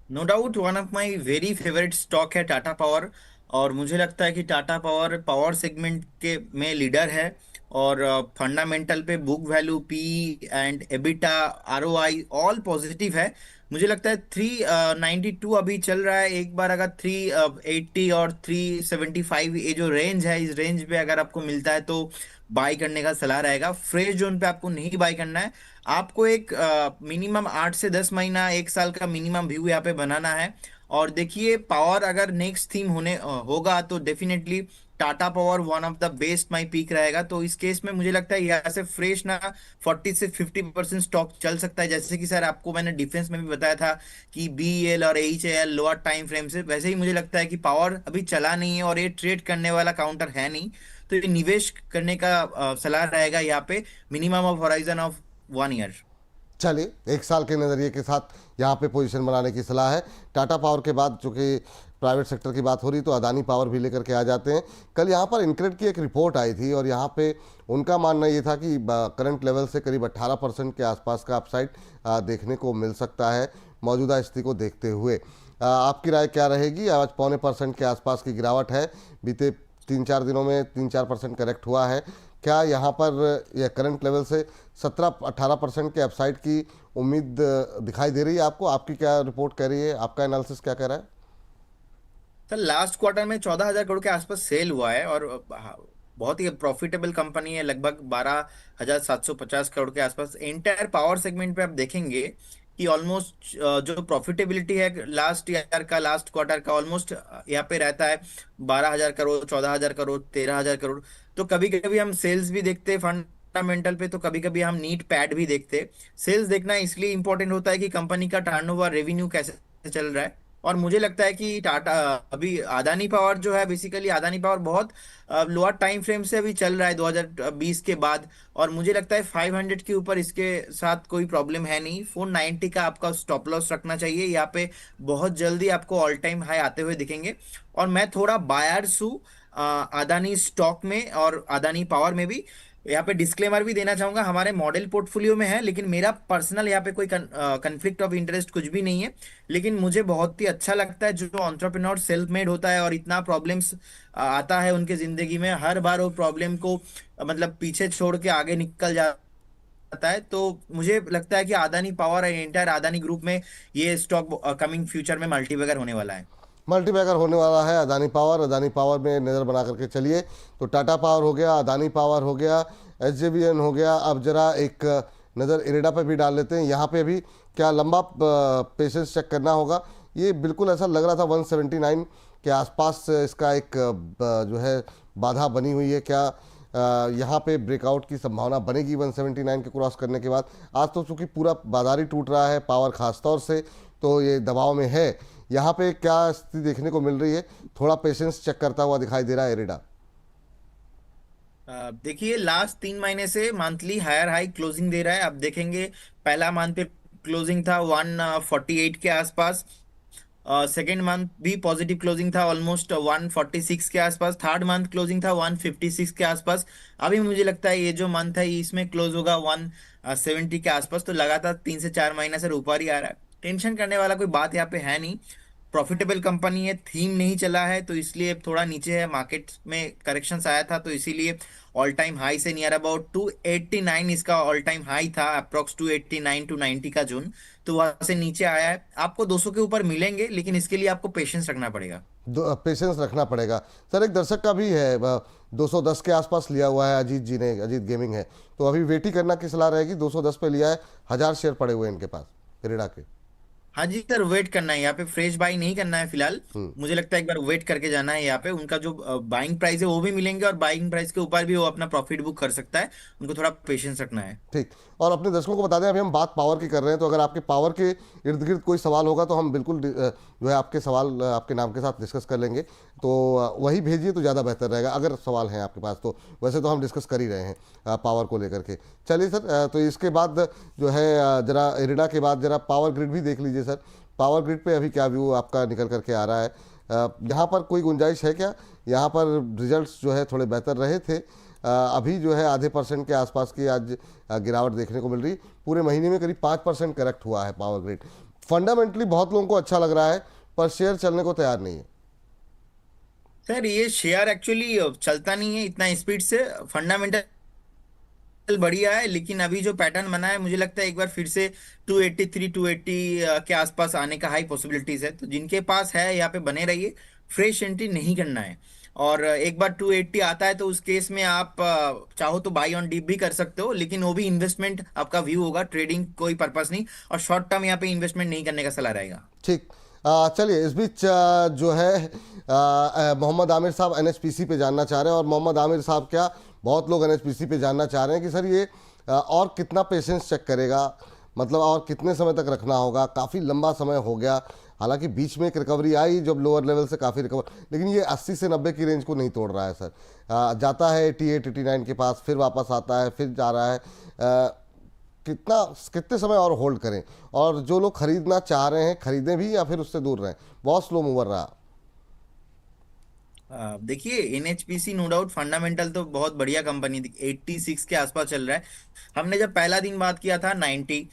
No doubt one of my very favourite stock है टाटा पावर, और मुझे लगता है कि टाटा पावर पावर सेगमेंट के में लीडर है। और फंडामेंटल पे book value, P and EBITDA, ROI all positive है। मुझे लगता है 392 अभी चल रहा है। एक बार अगर 380 और 375 ये जो रेंज है, इस रेंज पे अगर आपको मिलता है तो बाय करने का सलाह रहेगा। फ्रेश जोन पे आपको नहीं बाय करना है, आपको एक मिनिमम 8 से 10 महीना, 1 साल का मिनिमम व्यू यहाँ पे बनाना है। और देखिए पावर अगर नेक्स्ट थीम होगा तो definitely Tata power one of the best my peak रहेगा। तो इस केस में मुझे लगता है यहाँ से फ्रेश ना 40 से 50% स्टॉक चल सकता है। जैसे कि सर आपको मैंने डिफेंस में भी बताया था कि BEL और HAL लोअर टाइम फ्रेम से, वैसे ही मुझे लगता है कि पावर अभी चला नहीं है और ये ट्रेड करने वाला काउंटर है नहीं, तो ये निवेश करने का सलाह रहेगा यहाँ पे, minimum of horizon of 1 year. चलिए, एक साल के नज़रिए के साथ यहाँ पे पोजीशन बनाने की सलाह है। टाटा पावर के बाद चूँकि प्राइवेट सेक्टर की बात हो रही तो अदानी पावर भी लेकर के आ जाते हैं। कल यहाँ पर इनक्रेड की एक रिपोर्ट आई थी और यहाँ पे उनका मानना ये था कि करंट लेवल से करीब 18% के आसपास का अपसाइड देखने को मिल सकता है मौजूदा स्थिति को देखते हुए। आपकी राय क्या रहेगी? आज 0.25% के आसपास की गिरावट है, बीते 3-4 दिनों में 3-4% करेक्ट हुआ है। क्या यहाँ पर यह करंट लेवल से 17-18% के अपसाइड की उम्मीद दिखाई दे रही है आपको? आपकी क्या रिपोर्ट कह रही है? आपका एनालिसिस क्या कह रहा है? सर लास्ट क्वार्टर में 14,000 करोड़ के आसपास सेल हुआ है और बहुत ही प्रॉफिटेबल कंपनी है, लगभग 12,750 करोड़ के आसपास। एंटायर पावर सेगमेंट पे आप देखेंगे कि ऑलमोस्ट जो प्रॉफिटेबिलिटी है लास्ट ईयर का, लास्ट क्वार्टर का, ऑलमोस्ट यहाँ पे रहता है 12,000 करोड़, 14,000 करोड़, 13,000 करोड़। तो कभी कभी हम सेल्स भी देखते हैं फंडामेंटल पे, तो कभी कभी हम नीट पैड भी देखते हैं। सेल्स देखना इसलिए इंपॉर्टेंट होता है कि कंपनी का टर्नओवर, रेवेन्यू कैसे चल रहा है। और मुझे लगता है कि टाटा, अभी अदानी पावर जो है, बेसिकली अदानी पावर बहुत लोअर टाइम फ्रेम से अभी चल रहा है 2020 के बाद। और मुझे लगता है 500 के ऊपर इसके साथ कोई प्रॉब्लम है नहीं। 490 का आपका स्टॉप लॉस रखना चाहिए। यहाँ पे बहुत जल्दी आपको ऑल टाइम हाई आते हुए दिखेंगे। और मैं थोड़ा बायर्स हूँ अदानी स्टॉक में और अदानी पावर में भी। यहाँ पे डिस्क्लेमर भी देना चाहूंगा, हमारे मॉडल पोर्टफोलियो में है, लेकिन मेरा पर्सनल यहाँ पे कोई कंफ्लिक्ट ऑफ इंटरेस्ट कुछ भी नहीं है। लेकिन मुझे बहुत ही अच्छा लगता है जो एंटरप्रेन्योर सेल्फ मेड होता है और इतना प्रॉब्लम्स आता है उनके जिंदगी में, हर बार वो प्रॉब्लम को मतलब पीछे छोड़ के आगे निकल जाता है। तो मुझे लगता है कि अदानी पावर और एंटायर अदानी ग्रुप में ये स्टॉक कमिंग फ्यूचर में मल्टीबैगर होने वाला है। मल्टीबैगर होने वाला है अदानी पावर में नज़र बना करके चलिए। तो टाटा पावर हो गया, अदानी पावर हो गया, SJVN हो गया। अब जरा एक नज़र इरेडा पे भी डाल लेते हैं। यहाँ पे भी क्या लंबा पेशेंस चेक करना होगा? ये बिल्कुल ऐसा लग रहा था 179 के आसपास इसका एक जो है बाधा बनी हुई है। क्या यहाँ पे ब्रेकआउट की संभावना बनेगी 179 के क्रॉस करने के बाद? आज तो चूँकि पूरा बाजार ही टूट रहा है, पावर खासतौर से, तो ये दबाव में है। यहाँ पे क्या स्थिति देखने को मिल रही है? थोड़ा पेशेंस चेक करता हुआ दिखाई दे रहा है एरिडा। देखिए लास्ट 3 महीने से मंथली हायर हाई क्लोजिंग दे रहा है। आप देखेंगे पहला मंथ पे क्लोजिंग था 148 के आसपास, सेकेंड मंथ भी पॉजिटिव क्लोजिंग था ऑलमोस्ट 146 के आसपास, थर्ड मंथ क्लोजिंग था 156 के आसपास। अभी मुझे लगता है ये जो मंथ है इसमें क्लोज होगा 170 के आसपास। तो लगातार 3 से 4 महीने से ऊपर ही आ रहा है। टेंशन करने वाला कोई बात यहाँ पे है नहीं। प्रॉफिटेबल कंपनी है, थीम नहीं चला है तो इसलिए थोड़ा नीचे है। मार्केट में करेक्शन आया था तो इसीलिए ऑल टाइम हाई से नियर अबाउट 289 इसका ऑल टाइम हाई था, अप्रोक्स 289 टू 90 का जोन। तो वहां से नीचे आया है। आपको 200 के ऊपर मिलेंगे, लेकिन इसके लिए आपको पेशेंस रखना पड़ेगा। पेशेंस रखना पड़ेगा। सर एक दर्शक का भी है 210 के आसपास लिया हुआ है, अजीत जी ने, अजीत गेमिंग है, तो अभी वेट ही करना की सलाह रहेगी। 210 पे लिया है, 1000 शेयर पड़े हुए हैं इनके पास इरेडा के। हाँ जी सर, वेट करना है यहाँ पे, फ्रेश बाई नहीं करना है फिलहाल। मुझे लगता है एक बार वेट करके जाना है। यहाँ पे उनका जो बाइंग प्राइस है वो भी मिलेंगे और बाइंग प्राइस के ऊपर भी वो अपना प्रॉफिट बुक कर सकता है। उनको थोड़ा पेशेंस रखना है। ठीक। और अपने दर्शकों को बता दें, अभी हम बात पावर की कर रहे हैं, तो अगर आपके पावर के इर्द गिर्द कोई सवाल होगा तो हम बिल्कुल जो है आपके सवाल आपके नाम के साथ डिस्कस कर लेंगे। तो वही भेजिए तो ज़्यादा बेहतर रहेगा अगर सवाल हैं आपके पास। तो वैसे तो हम डिस्कस कर ही रहे हैं पावर को लेकर के। चलिए सर, तो इसके बाद जो है जरा इरेडा के बाद जरा पावर ग्रिड भी देख लीजिए सर। पावर ग्रिड पे अभी क्या व्यू आपका निकल करके आ रहा है? यहाँ पर कोई गुंजाइश है क्या? यहाँ पर रिजल्ट्स जो है थोड़े बेहतर रहे थे, अभी जो है आधे % के आसपास की आज गिरावट देखने को मिल रही। पूरे महीने में करीब 5% करेक्ट हुआ है पावर ग्रिड। फंडामेंटली बहुत लोगों को अच्छा लग रहा है, पर शेयर चलने को तैयार नहीं है। सर ये शेयर एक्चुअली चलता नहीं है इतना स्पीड से। फंडामेंटल बढ़िया है, लेकिन अभी जो पैटर्न बना है मुझे लगता है एक बार फिर से 283 280 के आसपास आने का हाई पॉसिबिलिटीज है। तो जिनके पास है यहाँ पे बने रहिए, फ्रेश एंट्री नहीं करना है। और एक बार 280 आता है तो उस केस में आप चाहो तो बाई ऑन डिप भी कर सकते हो, लेकिन वो भी इन्वेस्टमेंट आपका व्यू होगा, ट्रेडिंग कोई पर्पस नहीं। और शॉर्ट टर्म यहाँ पे इन्वेस्टमेंट नहीं करने का सलाह रहेगा। ठीक। चलिए, इस बीच जो है मोहम्मद आमिर साहब NHPC पे जानना चाह रहे हैं। और मोहम्मद आमिर साहब क्या, बहुत लोग NHPC पे जानना चाह रहे हैं कि सर ये और कितना पेशेंस चेक करेगा, मतलब और कितने समय तक रखना होगा? काफ़ी लंबा समय हो गया, हालांकि बीच में एक रिकवरी आई जब लोअर लेवल से काफ़ी रिकवर, लेकिन ये 80 से 90 की रेंज को नहीं तोड़ रहा है सर। जाता है 88 89 के पास, फिर वापस आता है, फिर जा रहा है। कितने समय और होल्ड करें, और जो लोग खरीदना चाह रहे हैं खरीदें भी या फिर उससे दूर रहें? बहुत स्लो मूवर रहा। देखिए एनएचपीसी नो डाउट फंडामेंटल तो बहुत बढ़िया कंपनी थी, 86 के आसपास चल रहा है। हमने जब पहला दिन बात किया था 90,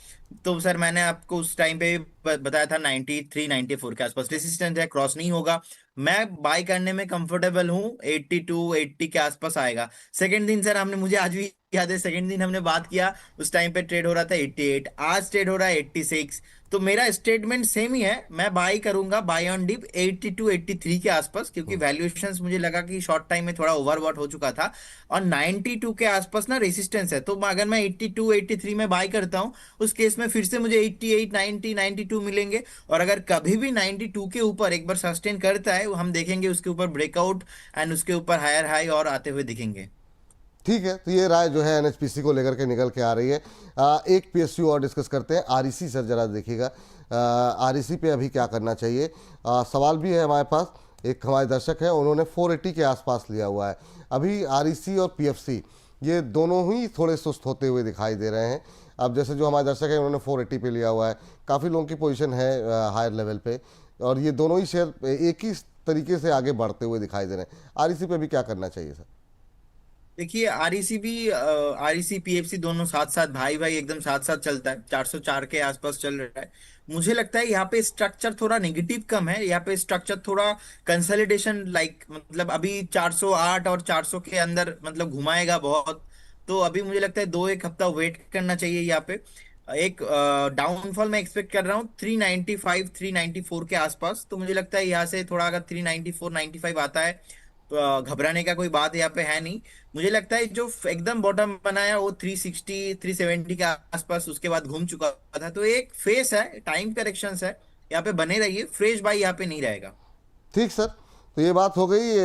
तो सर मैंने आपको उस टाइम पे बताया था 93 94 के आसपास रेसिस्टेंट है, क्रॉस नहीं होगा। मैं बाय करने में कंफर्टेबल हूँ, 82 80 के आसपास आएगा। सेकंड दिन सर हमने, मुझे आज भी याद है, सेकंड दिन हमने बात किया, उस टाइम पे ट्रेड हो रहा था 88, आज ट्रेड हो रहा है 86। तो मेरा स्टेटमेंट सेम ही है, मैं बाई करूंगा बाय ऑन डिप 82 83 के आसपास, क्योंकि वैल्यूएशंस मुझे लगा कि शॉर्ट टाइम में थोड़ा ओवरबॉट हो चुका था। और 92 के आसपास ना रेसिस्टेंस है, तो अगर मैं 82 83 में बाई करता हूं, उस केस में फिर से मुझे 88 90 92 मिलेंगे। और अगर कभी भी 92 के ऊपर एक बार सस्टेन करता है, हम देखेंगे उसके ऊपर ब्रेकआउट एंड उसके ऊपर हायर हाई और आते हुए दिखेंगे। ठीक है, तो ये राय जो है एनएचपीसी को लेकर के निकल के आ रही है। एक पीएसयू और डिस्कस करते हैं, आरईसी सर जरा देखिएगा, आरईसी पे अभी क्या करना चाहिए। सवाल भी है हमारे पास, एक हमारे दर्शक हैं, उन्होंने 480 के आसपास लिया हुआ है। अभी आरईसी और पीएफसी ये दोनों ही थोड़े सुस्त होते हुए दिखाई दे रहे हैं। अब जैसे जो हमारे दर्शक हैं उन्होंने 480 पे लिया हुआ है, काफ़ी लोगों की पोजीशन है हायर लेवल पे, और ये दोनों ही शेयर एक ही तरीके से आगे बढ़ते हुए दिखाई दे रहे हैं। आरईसी पे भी क्या करना चाहिए सर? देखिए आरईसी पीएफसी दोनों साथ साथ भाई भाई एकदम साथ साथ चलता है, 404 के आसपास चल रहा है। मुझे लगता है यहाँ पे स्ट्रक्चर थोड़ा नेगेटिव कम है, यहाँ पे स्ट्रक्चर थोड़ा कंसोलिडेशन लाइक, मतलब अभी 408 और 400 के अंदर मतलब घुमाएगा बहुत। तो अभी मुझे लगता है 2 1 हफ्ता वेट करना चाहिए यहाँ पे। एक डाउनफॉल मैं एक्सपेक्ट कर रहा हूँ 395 394 के आसपास। तो मुझे लगता है यहाँ से थोड़ा अगर 394 95 आता है, तो घबराने का कोई बात यहाँ पे है नहीं। मुझे लगता है जो एकदम बॉटम बनाया वो 360 370 के आसपास, उसके बाद घूम चुका था। तो एक फेस है, टाइम करेक्शंस है, यहाँ पे बने रहिए, फ्रेश बाई यहाँ पे नहीं रहेगा। ठीक सर, तो ये बात हो गई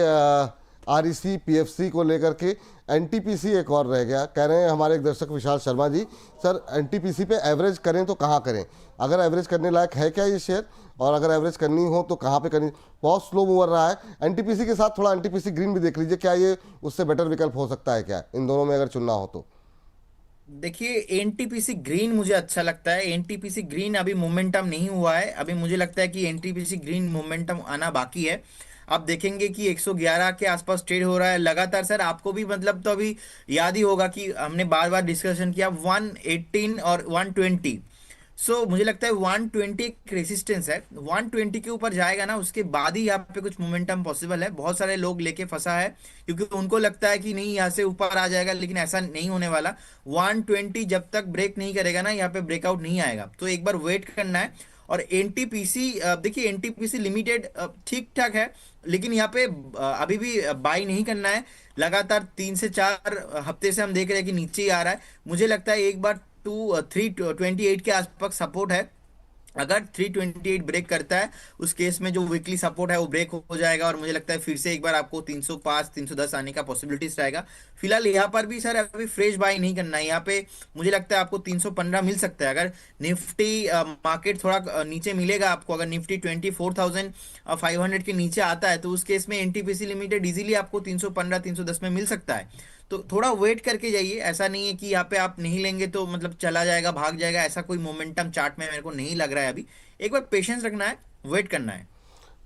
आरईसी पीएफसी को लेकर के। एनटीपीसी एक और रह गया, कह रहे हैं हमारे एक दर्शक विशाल शर्मा जी, सर एनटीपीसी पे एवरेज करें तो कहाँ करें? अगर एवरेज करने लायक है क्या ये शेयर, और अगर एवरेज करनी हो तो कहाँ पे करनी? बहुत स्लो मूवर रहा है। एनटीपीसी के साथ थोड़ा एनटीपीसी ग्रीन भी देख लीजिए, क्या ये उससे बेटर विकल्प हो सकता है क्या, इन दोनों में अगर चुनना हो तो? देखिए एनटीपीसी ग्रीन मुझे अच्छा लगता है। एनटीपीसी ग्रीन अभी मोमेंटम नहीं हुआ है, अभी मुझे लगता है कि एनटीपीसी ग्रीन मोमेंटम आना बाकी है। आप देखेंगे कि 111 के आसपास ट्रेड हो रहा है लगातार। सर आपको भी मतलब तो अभी याद ही होगा कि हमने बार बार डिस्कशन किया 118 और 120। सो मुझे लगता है 120 एक रेसिस्टेंस है, 120 के ऊपर जाएगा ना, उसके बाद ही यहाँ पे कुछ मोमेंटम पॉसिबल है। बहुत सारे लोग लेके फंसा है, क्योंकि उनको लगता है कि नहीं यहाँ से ऊपर आ जाएगा, लेकिन ऐसा नहीं होने वाला। 120 जब तक ब्रेक नहीं करेगा ना, यहाँ पे ब्रेकआउट नहीं आएगा, तो एक बार वेट करना है। और एनटीपीसी, देखिए एनटीपीसी लिमिटेड ठीक ठाक है, लेकिन यहाँ पे अभी भी बाई नहीं करना है। लगातार 3 से 4 हफ्ते से हम देख रहे हैं कि नीचे ही आ रहा है। मुझे लगता है एक बार 328 के आसपास सपोर्ट है, अगर 328 ब्रेक करता है, उस केस में जो वीकली सपोर्ट है वो ब्रेक हो जाएगा, और मुझे लगता है फिर से एक बार आपको 305 310 आने का पॉसिबिलिटीज रहेगा। फिलहाल यहाँ पर भी सर अभी फ्रेश बाय नहीं करना है। यहाँ पे मुझे लगता है आपको 315 मिल सकता है, अगर निफ्टी मार्केट थोड़ा नीचे मिलेगा आपको, अगर निफ्टी 24,500 के नीचे आता है, तो उस केस में एनटीपीसी लिमिटेड इजीली आपको 315 310 में मिल सकता है। तो थोड़ा वेट करके जाइए, ऐसा नहीं है कि यहाँ पे आप नहीं लेंगे तो मतलब चला जाएगा भाग जाएगा, ऐसा कोई मोमेंटम चार्ट में मेरे को नहीं लग रहा है अभी। एक बार पेशेंस रखना है, वेट करना है।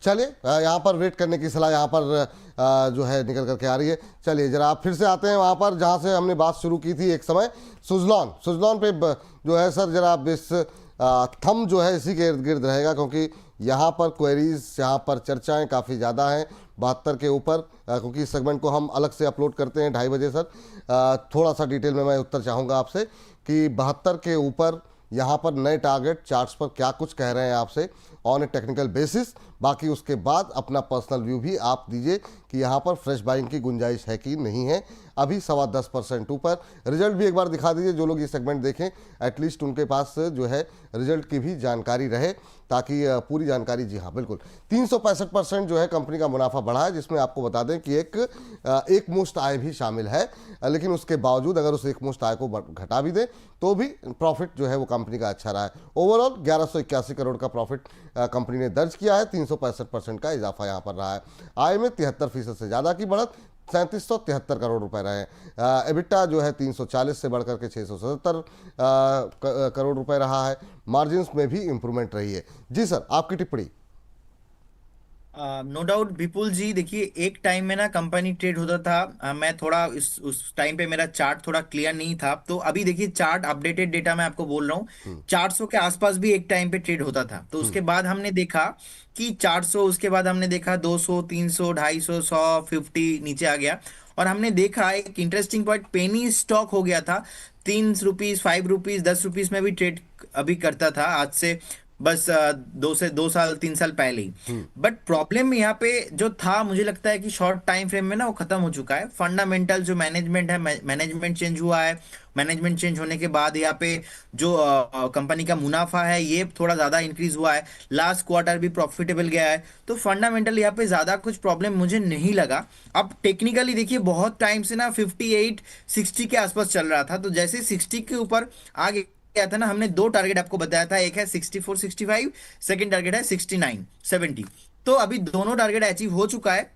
चलिए, यहाँ पर वेट करने की सलाह यहाँ पर जो है निकल करके आ रही है। चलिए जरा आप फिर से आते हैं वहाँ पर जहाँ से हमने बात शुरू की थी एक समय, सुजलॉन। सुजलॉन पे जो है सर जरा आप इस थम जो है इसी के इर्द गिर्द रहेगा, क्योंकि यहाँ पर क्वेरीज, यहाँ पर चर्चाएं काफ़ी ज़्यादा हैं 72 के ऊपर, क्योंकि इस सेगमेंट को हम अलग से अपलोड करते हैं 2:30 बजे। सर थोड़ा सा डिटेल में मैं उत्तर चाहूँगा आपसे कि 72 के ऊपर यहाँ पर नए टारगेट चार्ट्स पर क्या कुछ कह रहे हैं आपसे ऑन ए टेक्निकल बेसिस। बाकी उसके बाद अपना पर्सनल व्यू भी आप दीजिए कि यहाँ पर फ्रेश बाइंग की गुंजाइश है कि नहीं है। अभी 10.25% ऊपर। रिजल्ट भी एक बार दिखा दीजिए, जो लोग ये सेगमेंट देखें एटलीस्ट उनके पास जो है रिजल्ट की भी जानकारी रहे, ताकि पूरी जानकारी। जी हाँ बिल्कुल, 365% जो है कंपनी का मुनाफा बढ़ा है, जिसमें आपको बता दें कि एक मुश्त आय भी शामिल है। लेकिन उसके बावजूद अगर उस एक मुश्त आय को घटा भी दें तो भी प्रॉफिट जो है वो कंपनी का अच्छा रहा है। ओवरऑल 1181 करोड़ का प्रॉफिट कंपनी ने दर्ज किया है, 365% का इजाफा यहाँ पर रहा है। आय में 73% से ज़्यादा की बढ़त, 3773 करोड़ रुपए रहे। एबिटा जो है 340 से बढ़कर के 677 करोड़ रुपए रहा है। मार्जिन्स में भी इंप्रूवमेंट रही है। जी सर, आपकी टिप्पणी। नो डाउट विपुल जी, देखिए एक टाइम में ना कंपनी ट्रेड होता था, मैं थोड़ा उस टाइम पे मेरा चार्ट थोड़ा क्लियर नहीं था, तो अभी देखिए चार्ट अपडेटेड डेटा मैं आपको बोल रहा हूँ, 400 के आसपास भी एक टाइम पे ट्रेड होता था। तो उसके बाद हमने देखा कि 400, उसके बाद हमने देखा 200, 300, 250, 100, 50 नीचे आ गया। और हमने देखा एक इंटरेस्टिंग पॉइंट, पेनी स्टॉक हो गया था, 3 रुपीज, 5 रुपीज, 10 रुपीज में भी ट्रेड अभी करता था, आज से बस 2 साल 3 साल पहले ही। बट प्रॉब्लम यहाँ पे जो था, मुझे लगता है कि शॉर्ट टाइम फ्रेम में ना वो खत्म हो चुका है। फंडामेंटल जो मैनेजमेंट है, मैनेजमेंट चेंज हुआ है। मैनेजमेंट चेंज होने के बाद यहाँ पे जो कंपनी का मुनाफा है ये थोड़ा ज्यादा इंक्रीज हुआ है, लास्ट क्वार्टर भी प्रॉफिटेबल गया है। तो फंडामेंटल यहाँ पे ज्यादा कुछ प्रॉब्लम मुझे नहीं लगा। अब टेक्निकली देखिए, बहुत टाइम से ना 58 60 के आसपास चल रहा था, तो जैसे 60 के ऊपर आ गया था ना, हमने दो टारगेट आपको बताया था, एक है 64 65, सेकंड टारगेट है 69 70। तो अभी दोनों टारगेट अचीव हो चुका है।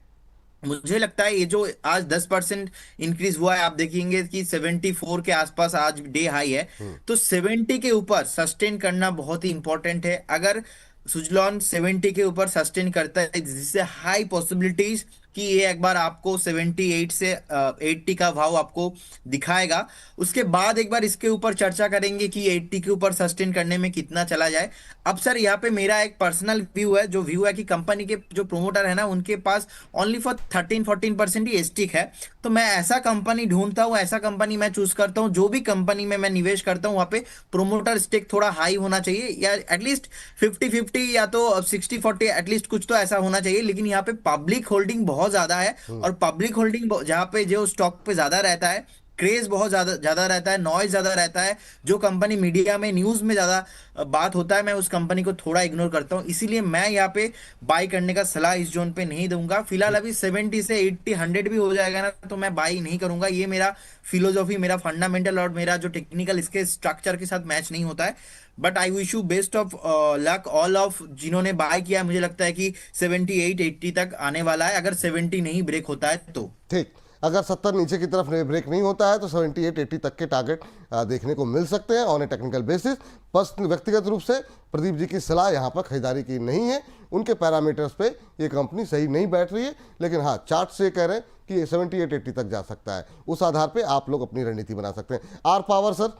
मुझे लगता है ये जो आज 10% इंक्रीज हुआ है, आप देखेंगे कि 74 के आसपास आज डे हाई है। तो 70 के ऊपर सस्टेन करना बहुत ही इंपॉर्टेंट है। अगर सुजलॉन 70 के ऊपर सस्टेन करता है, जिससे हाई पॉसिबिलिटीज कि ये एक बार आपको 78 से 80 का भाव आपको दिखाएगा। उसके बाद एक बार इसके ऊपर चर्चा करेंगे कि 80 के ऊपर सस्टेन करने में कितना चला जाए। अब सर यहाँ पे मेरा एक पर्सनल व्यू है, जो व्यू है कि कंपनी के जो प्रोमोटर है ना, उनके पास ओनली फॉर 13-14% ही स्टिक है। तो मैं ऐसा कंपनी ढूंढता हूँ, ऐसा कंपनी मैं चूज करता हूँ, जो भी कंपनी में मैं निवेश करता हूँ वहां पे प्रोमोटर स्टेक थोड़ा हाई होना चाहिए, या एटलीस्ट 50-50 या तो 60-40, एटलीस्ट कुछ तो ऐसा होना चाहिए। लेकिन यहाँ पे पब्लिक होल्डिंग बहुत ज्यादा है, और पब्लिक होल्डिंग जहाँ पे जो स्टॉक पे ज्यादा रहता है, क्रेज बहुत ज्यादा ज्यादा रहता है, नॉइज ज्यादा रहता है, जो कंपनी मीडिया में न्यूज में ज्यादा बात होता है, मैं उस कंपनी को थोड़ा इग्नोर करता हूं। इसीलिए मैं यहाँ पे बाई करने का सलाह इस जोन पे नहीं दूंगा फिलहाल। अभी 70 से 80 100 भी हो जाएगा ना, तो मैं बाई नहीं करूंगा। ये मेरा फिलोसॉफी, मेरा फंडामेंटल और मेरा जो टेक्निकल इसके स्ट्रक्चर के साथ मैच नहीं होता है। But I wish you best of luck all of जिन्होंने बाय किया है। मुझे लगता है कि 78-80 तक आने वाला है, अगर 70 नहीं ब्रेक होता है तो। ठीक, अगर 70 नीचे की तरफ ब्रेक नहीं होता है तो 78-80 तक के टारगेट देखने को मिल सकते हैं ऑन ए टेक्निकल बेसिस। बस व्यक्तिगत रूप से प्रदीप जी की सलाह यहाँ पर खरीदारी की नहीं है, उनके पैरामीटर्स पे ये कंपनी सही नहीं बैठ रही है। लेकिन हाँ, चार्ट से कह रहे हैं कि ये 78-80 तक जा सकता है, उस आधार पे आप लोग अपनी रणनीति बना सकते हैं। आर पावर सर,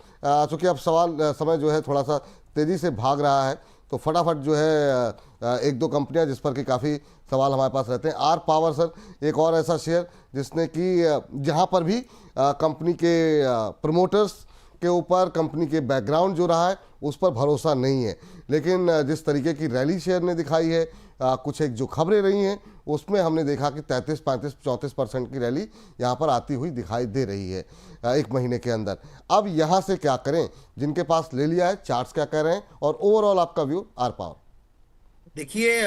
चूंकि अब समय जो है थोड़ा सा तेज़ी से भाग रहा है, तो फटाफट जो है एक दो कंपनियां जिस पर कि काफ़ी सवाल हमारे पास रहते हैं। आर पावर सर एक और ऐसा शेयर जिसने कि जहां पर भी कंपनी के प्रमोटर्स के ऊपर, कंपनी के बैकग्राउंड जो रहा है उस पर भरोसा नहीं है, लेकिन जिस तरीके की रैली शेयर ने दिखाई है, कुछ एक जो खबरें रही हैं उसमें हमने देखा कि 33-35-34% की रैली यहाँ पर आती हुई दिखाई दे रही है एक महीने के अंदर। अब यहाँ से क्या करें, जिनके पास ले लिया है, चार्ट्स क्या कह रहे हैं, और ओवरऑल आपका व्यू आर पावर। देखिए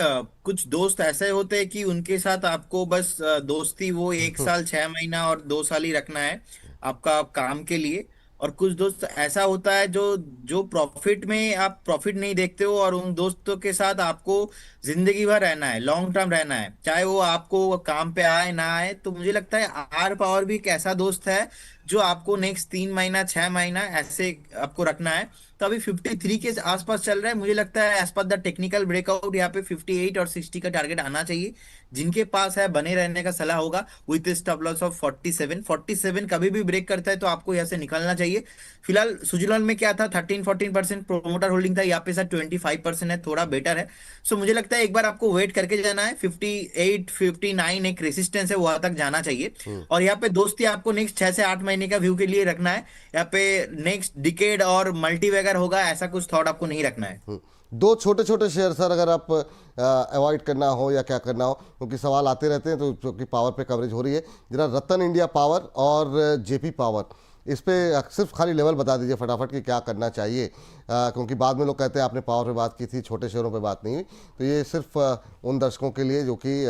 कुछ दोस्त ऐसे होते हैं कि उनके साथ आपको बस दोस्ती वो 1 साल 6 महीना और 2 साल ही रखना है आपका काम के लिए। और कुछ दोस्त ऐसा होता है जो जो प्रॉफिट में आप प्रॉफिट नहीं देखते हो, और उन दोस्तों के साथ आपको जिंदगी भर रहना है, लॉन्ग टर्म रहना है, चाहे वो आपको काम पे आए ना आए। तो मुझे लगता है आर पावर भी एक ऐसा दोस्त है जो आपको नेक्स्ट 3 महीना 6 महीना ऐसे आपको रखना है। तो अभी 53 के आसपास चल रहा है, मुझे लगता है as per the technical breakout यहाँ पे 58 और 60 का टारगेट आना चाहिए। जिनके पास है बने रहने का सलाह होगा, विथ स्टॉप लॉस ऑफ 47 कभी भी ब्रेक करता है तो आपको यहाँ से निकलना चाहिए। फिलहाल सुजुलॉन में क्या था, 13-14% प्रोमोटर होल्डिंग था, यहाँ पे सर 25% है, थोड़ा बेटर है। सो मुझे लगता है एक बार आपको वेट करके जाना है। 58-59 एक रेसिस्टेंस है, वहां तक जाना चाहिए। और यहाँ पे दोस्ती आपको नेक्स्ट 6 से 8 महीने का व्यू के लिए रखना है। यहाँ पे नेक्स्ट डिकेड और मल्टी वगैरह होगा, ऐसा कुछ थॉट आपको नहीं रखना है। दो छोटे छोटे शेयर सर, अगर आप अवॉइड करना हो या क्या करना हो, क्योंकि सवाल आते रहते हैं, तो क्योंकि पावर पे कवरेज हो रही है, जरा रतन इंडिया पावर और जेपी पावर, इस पे सिर्फ खाली लेवल बता दीजिए फटाफट कि क्या करना चाहिए, क्योंकि बाद में लोग कहते हैं आपने पावर पे बात की थी, छोटे शेयरों पे बात नहीं हुई। तो ये सिर्फ उन दर्शकों के लिए जो कि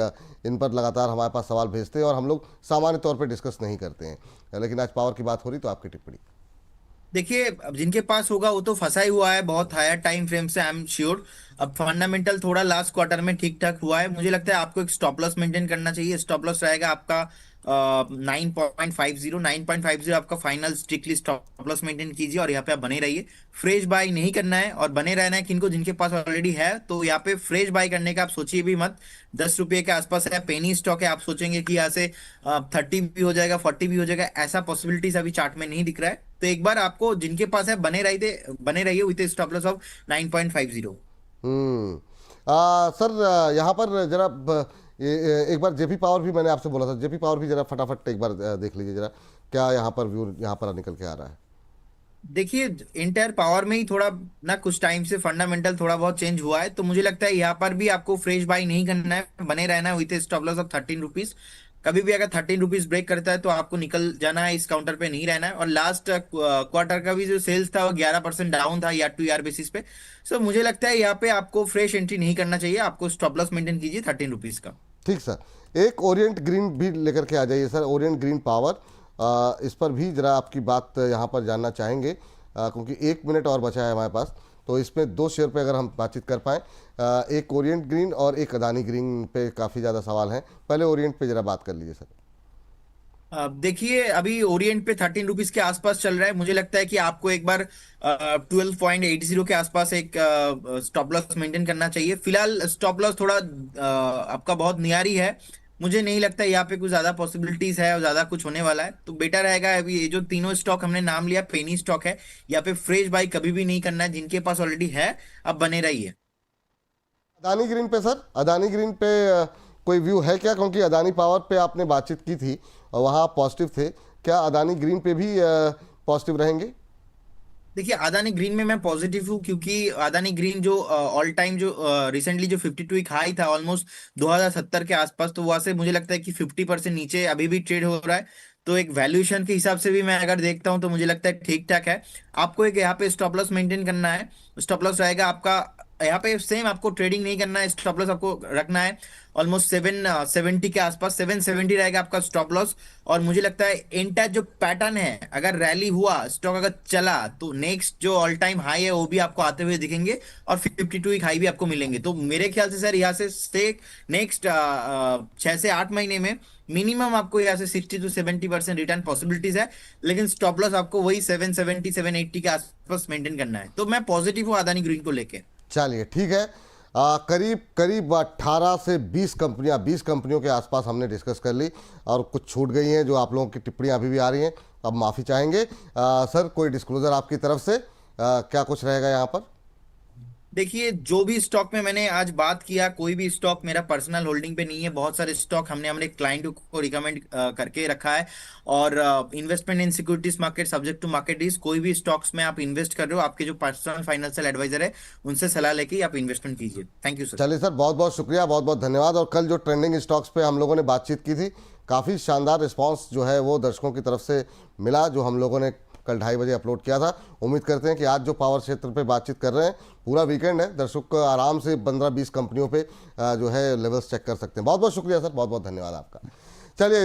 इन पर लगातार हमारे पास सवाल भेजते हैं और हम लोग सामान्य तौर पर डिस्कस नहीं करते हैं, लेकिन आज पावर की बात हो रही, तो आपकी टिप्पणी। देखिए अब जिनके पास होगा वो तो फंसा ही हुआ है बहुत हायर टाइम फ्रेम से, आई एम श्योर। अब फंडामेंटल थोड़ा लास्ट क्वार्टर में ठीक ठाक हुआ है, मुझे लगता है आपको एक स्टॉप लॉस मेंटेन करना चाहिए। स्टॉप लॉस रहेगा आपका 9.50 आपका final strictly stop loss maintain कीजिए और यहाँ पे आप बने रहिए। फ्रेश बाय नहीं करना है और बने रहना है किनको, जिनके पास ऑलरेडी है तो यहाँ पे फ्रेश बाय करने का आप सोचिए भी मत। 10 रुपये के आसपास है, पेनी स्टॉक है, आप सोचेंगे कि यहाँ से 30 भी हो जाएगा, 40 भी हो जाएगा, ऐसा पॉसिबिलिटीज अभी चार्ट में नहीं दिख रहा है। तो एक बार आपको जिनके पास है बने रहिए with stop loss of 9.50। Sir यहाँ पर जरा एक बार जेपी पावर भी मैंने आपसे बोला था, जेपी पावर भी जरा फटाफट एक बार देख लीजिए जरा, क्या यहाँ पर व्यू यहाँ पर निकल के आ रहा है। देखिए इंटर पावर में ही थोड़ा ना कुछ टाइम से फंडामेंटल थोड़ा बहुत चेंज हुआ है, तो मुझे लगता है यहाँ पर भी आपको फ्रेश बाय नहीं करना है, बने रहना है with stop loss of 13 rupees. कभी भी अगर 13 रुपीज ब्रेक करता है तो आपको निकल जाना है, इस काउंटर पे नहीं रहना है। और लास्ट क्वार्टर का भी जो सेल्स था वो 11% डाउन था ईयर टू ईयर बेसिस पे। सो मुझे लगता है यहाँ पे आपको फ्रेश एंट्री नहीं करना चाहिए, आपको स्टॉप लॉस मेंटेन कीजिए 13 रुपीज का। ठीक सर, एक ओरिएंट ग्रीन भी लेकर के आ जाइए सर, ओरिएंट ग्रीन पावर, इस पर भी जरा आपकी बात यहाँ पर जानना चाहेंगे, क्योंकि 1 मिनट और बचा है हमारे पास, तो इसमें 2 शेयर पे अगर हम बातचीत कर पाएँ, एक ओरिएंट ग्रीन और एक अदानी ग्रीन पे काफ़ी ज़्यादा सवाल हैं। पहले ओरिएंट पे जरा बात कर लीजिए सर। देखिए अभी ओरिएंट पे 13 रुपीज के आसपास चल रहा है, मुझे लगता है कि आपको एक बार 12.80 के आसपास एक स्टॉप लॉस मेंटेन करना चाहिए। फिलहाल स्टॉप लॉस थोड़ा आपका बहुत नियारी है, मुझे नहीं लगता यहाँ पे कुछ ज्यादा पॉसिबिलिटीज है और ज्यादा कुछ होने वाला है। तो बेटर रहेगा अभी ये जो तीनों स्टॉक हमने नाम लिया पेनी स्टॉक है, यहाँ पे फ्रेश बाय कभी भी नहीं करना है, जिनके पास ऑलरेडी है अब बने रहिए। अदानी ग्रीन पे सर, अदानी ग्रीन पे कोई व्यू है क्या, क्योंकि अदानी पावर पे आपने बातचीत की थी और वहाँ आप पॉजिटिव थे, क्या अदानी ग्रीन पे भी पॉजिटिव रहेंगे? देखिए अदानी ग्रीन में मैं पॉजिटिव हूँ, क्योंकि अदानी ग्रीन जो ऑल टाइम जो रिसेंटली जो 52 वीक हाई था ऑलमोस्ट 2070 के आसपास, तो वहां से मुझे लगता है कि 50% नीचे अभी भी ट्रेड हो रहा है। तो एक वैल्यूएशन के हिसाब से भी मैं अगर देखता हूँ तो मुझे लगता है ठीक ठाक है। आपको एक यहाँ पे स्टॉप लॉस मेंटेन करना है, स्टॉप लॉस रहेगा आपका यहाँ पे सेम, आपको ट्रेडिंग नहीं करना है, स्टॉप लॉस आपको रखना है ऑलमोस्ट 770 के आसपास, 770 रहेगा आपका स्टॉप लॉस। और मुझे लगता है एंटायर जो पैटर्न है, अगर रैली हुआ स्टॉक अगर चला तो नेक्स्ट जो ऑल टाइम हाई है वो भी आपको आते हुए दिखेंगे और 52 वीक हाई भी आपको मिलेंगे। तो मेरे ख्याल से सर यहाँ से नेक्स्ट 6 से 8 महीने में मिनिमम आपको यहाँ से 60 to 70% रिटर्न पॉसिबिलिटीज है, लेकिन स्टॉप लॉस आपको वही 770 780 के आसपास मेंटेन करना है। तो मैं पॉजिटिव हूँ अदानी ग्रीन को लेके। चलिए ठीक है, करीब करीब 18 से 20 कंपनियां, 20 कंपनियों के आसपास हमने डिस्कस कर ली और कुछ छूट गई हैं जो आप लोगों की टिप्पणियां अभी भी आ रही हैं, अब माफ़ी चाहेंगे। सर कोई डिस्क्लोजर आपकी तरफ से, क्या कुछ रहेगा यहाँ पर? देखिए जो भी स्टॉक में मैंने आज बात किया, कोई भी स्टॉक मेरा पर्सनल होल्डिंग पे नहीं है, बहुत सारे स्टॉक हमने हमारे क्लाइंट को रिकमेंड करके रखा है। और investment in securities market subject to market risk, कोई भी स्टॉक्स में आप इन्वेस्ट कर रहे हो, आपके जो पर्सनल फाइनेंशियल एडवाइजर है उनसे सलाह लेके ही आप इन्वेस्टमेंट कीजिए। Thank you sir. चलिए सर, बहुत बहुत शुक्रिया, बहुत बहुत धन्यवाद। और कल जो ट्रेंडिंग स्टॉक्स पे हम लोगों ने बातचीत की थी, काफ़ी शानदार रिस्पांस जो है वो दर्शकों की तरफ से मिला, जो हम लोगों ने कल 2:30 बजे अपलोड किया था। उम्मीद करते हैं कि आज जो पावर क्षेत्र पे बातचीत कर रहे हैं, पूरा वीकेंड है, दर्शक को आराम से 15-20 कंपनियों पे जो है लेवल्स चेक कर सकते हैं। बहुत बहुत शुक्रिया सर, बहुत बहुत धन्यवाद आपका। चलिए।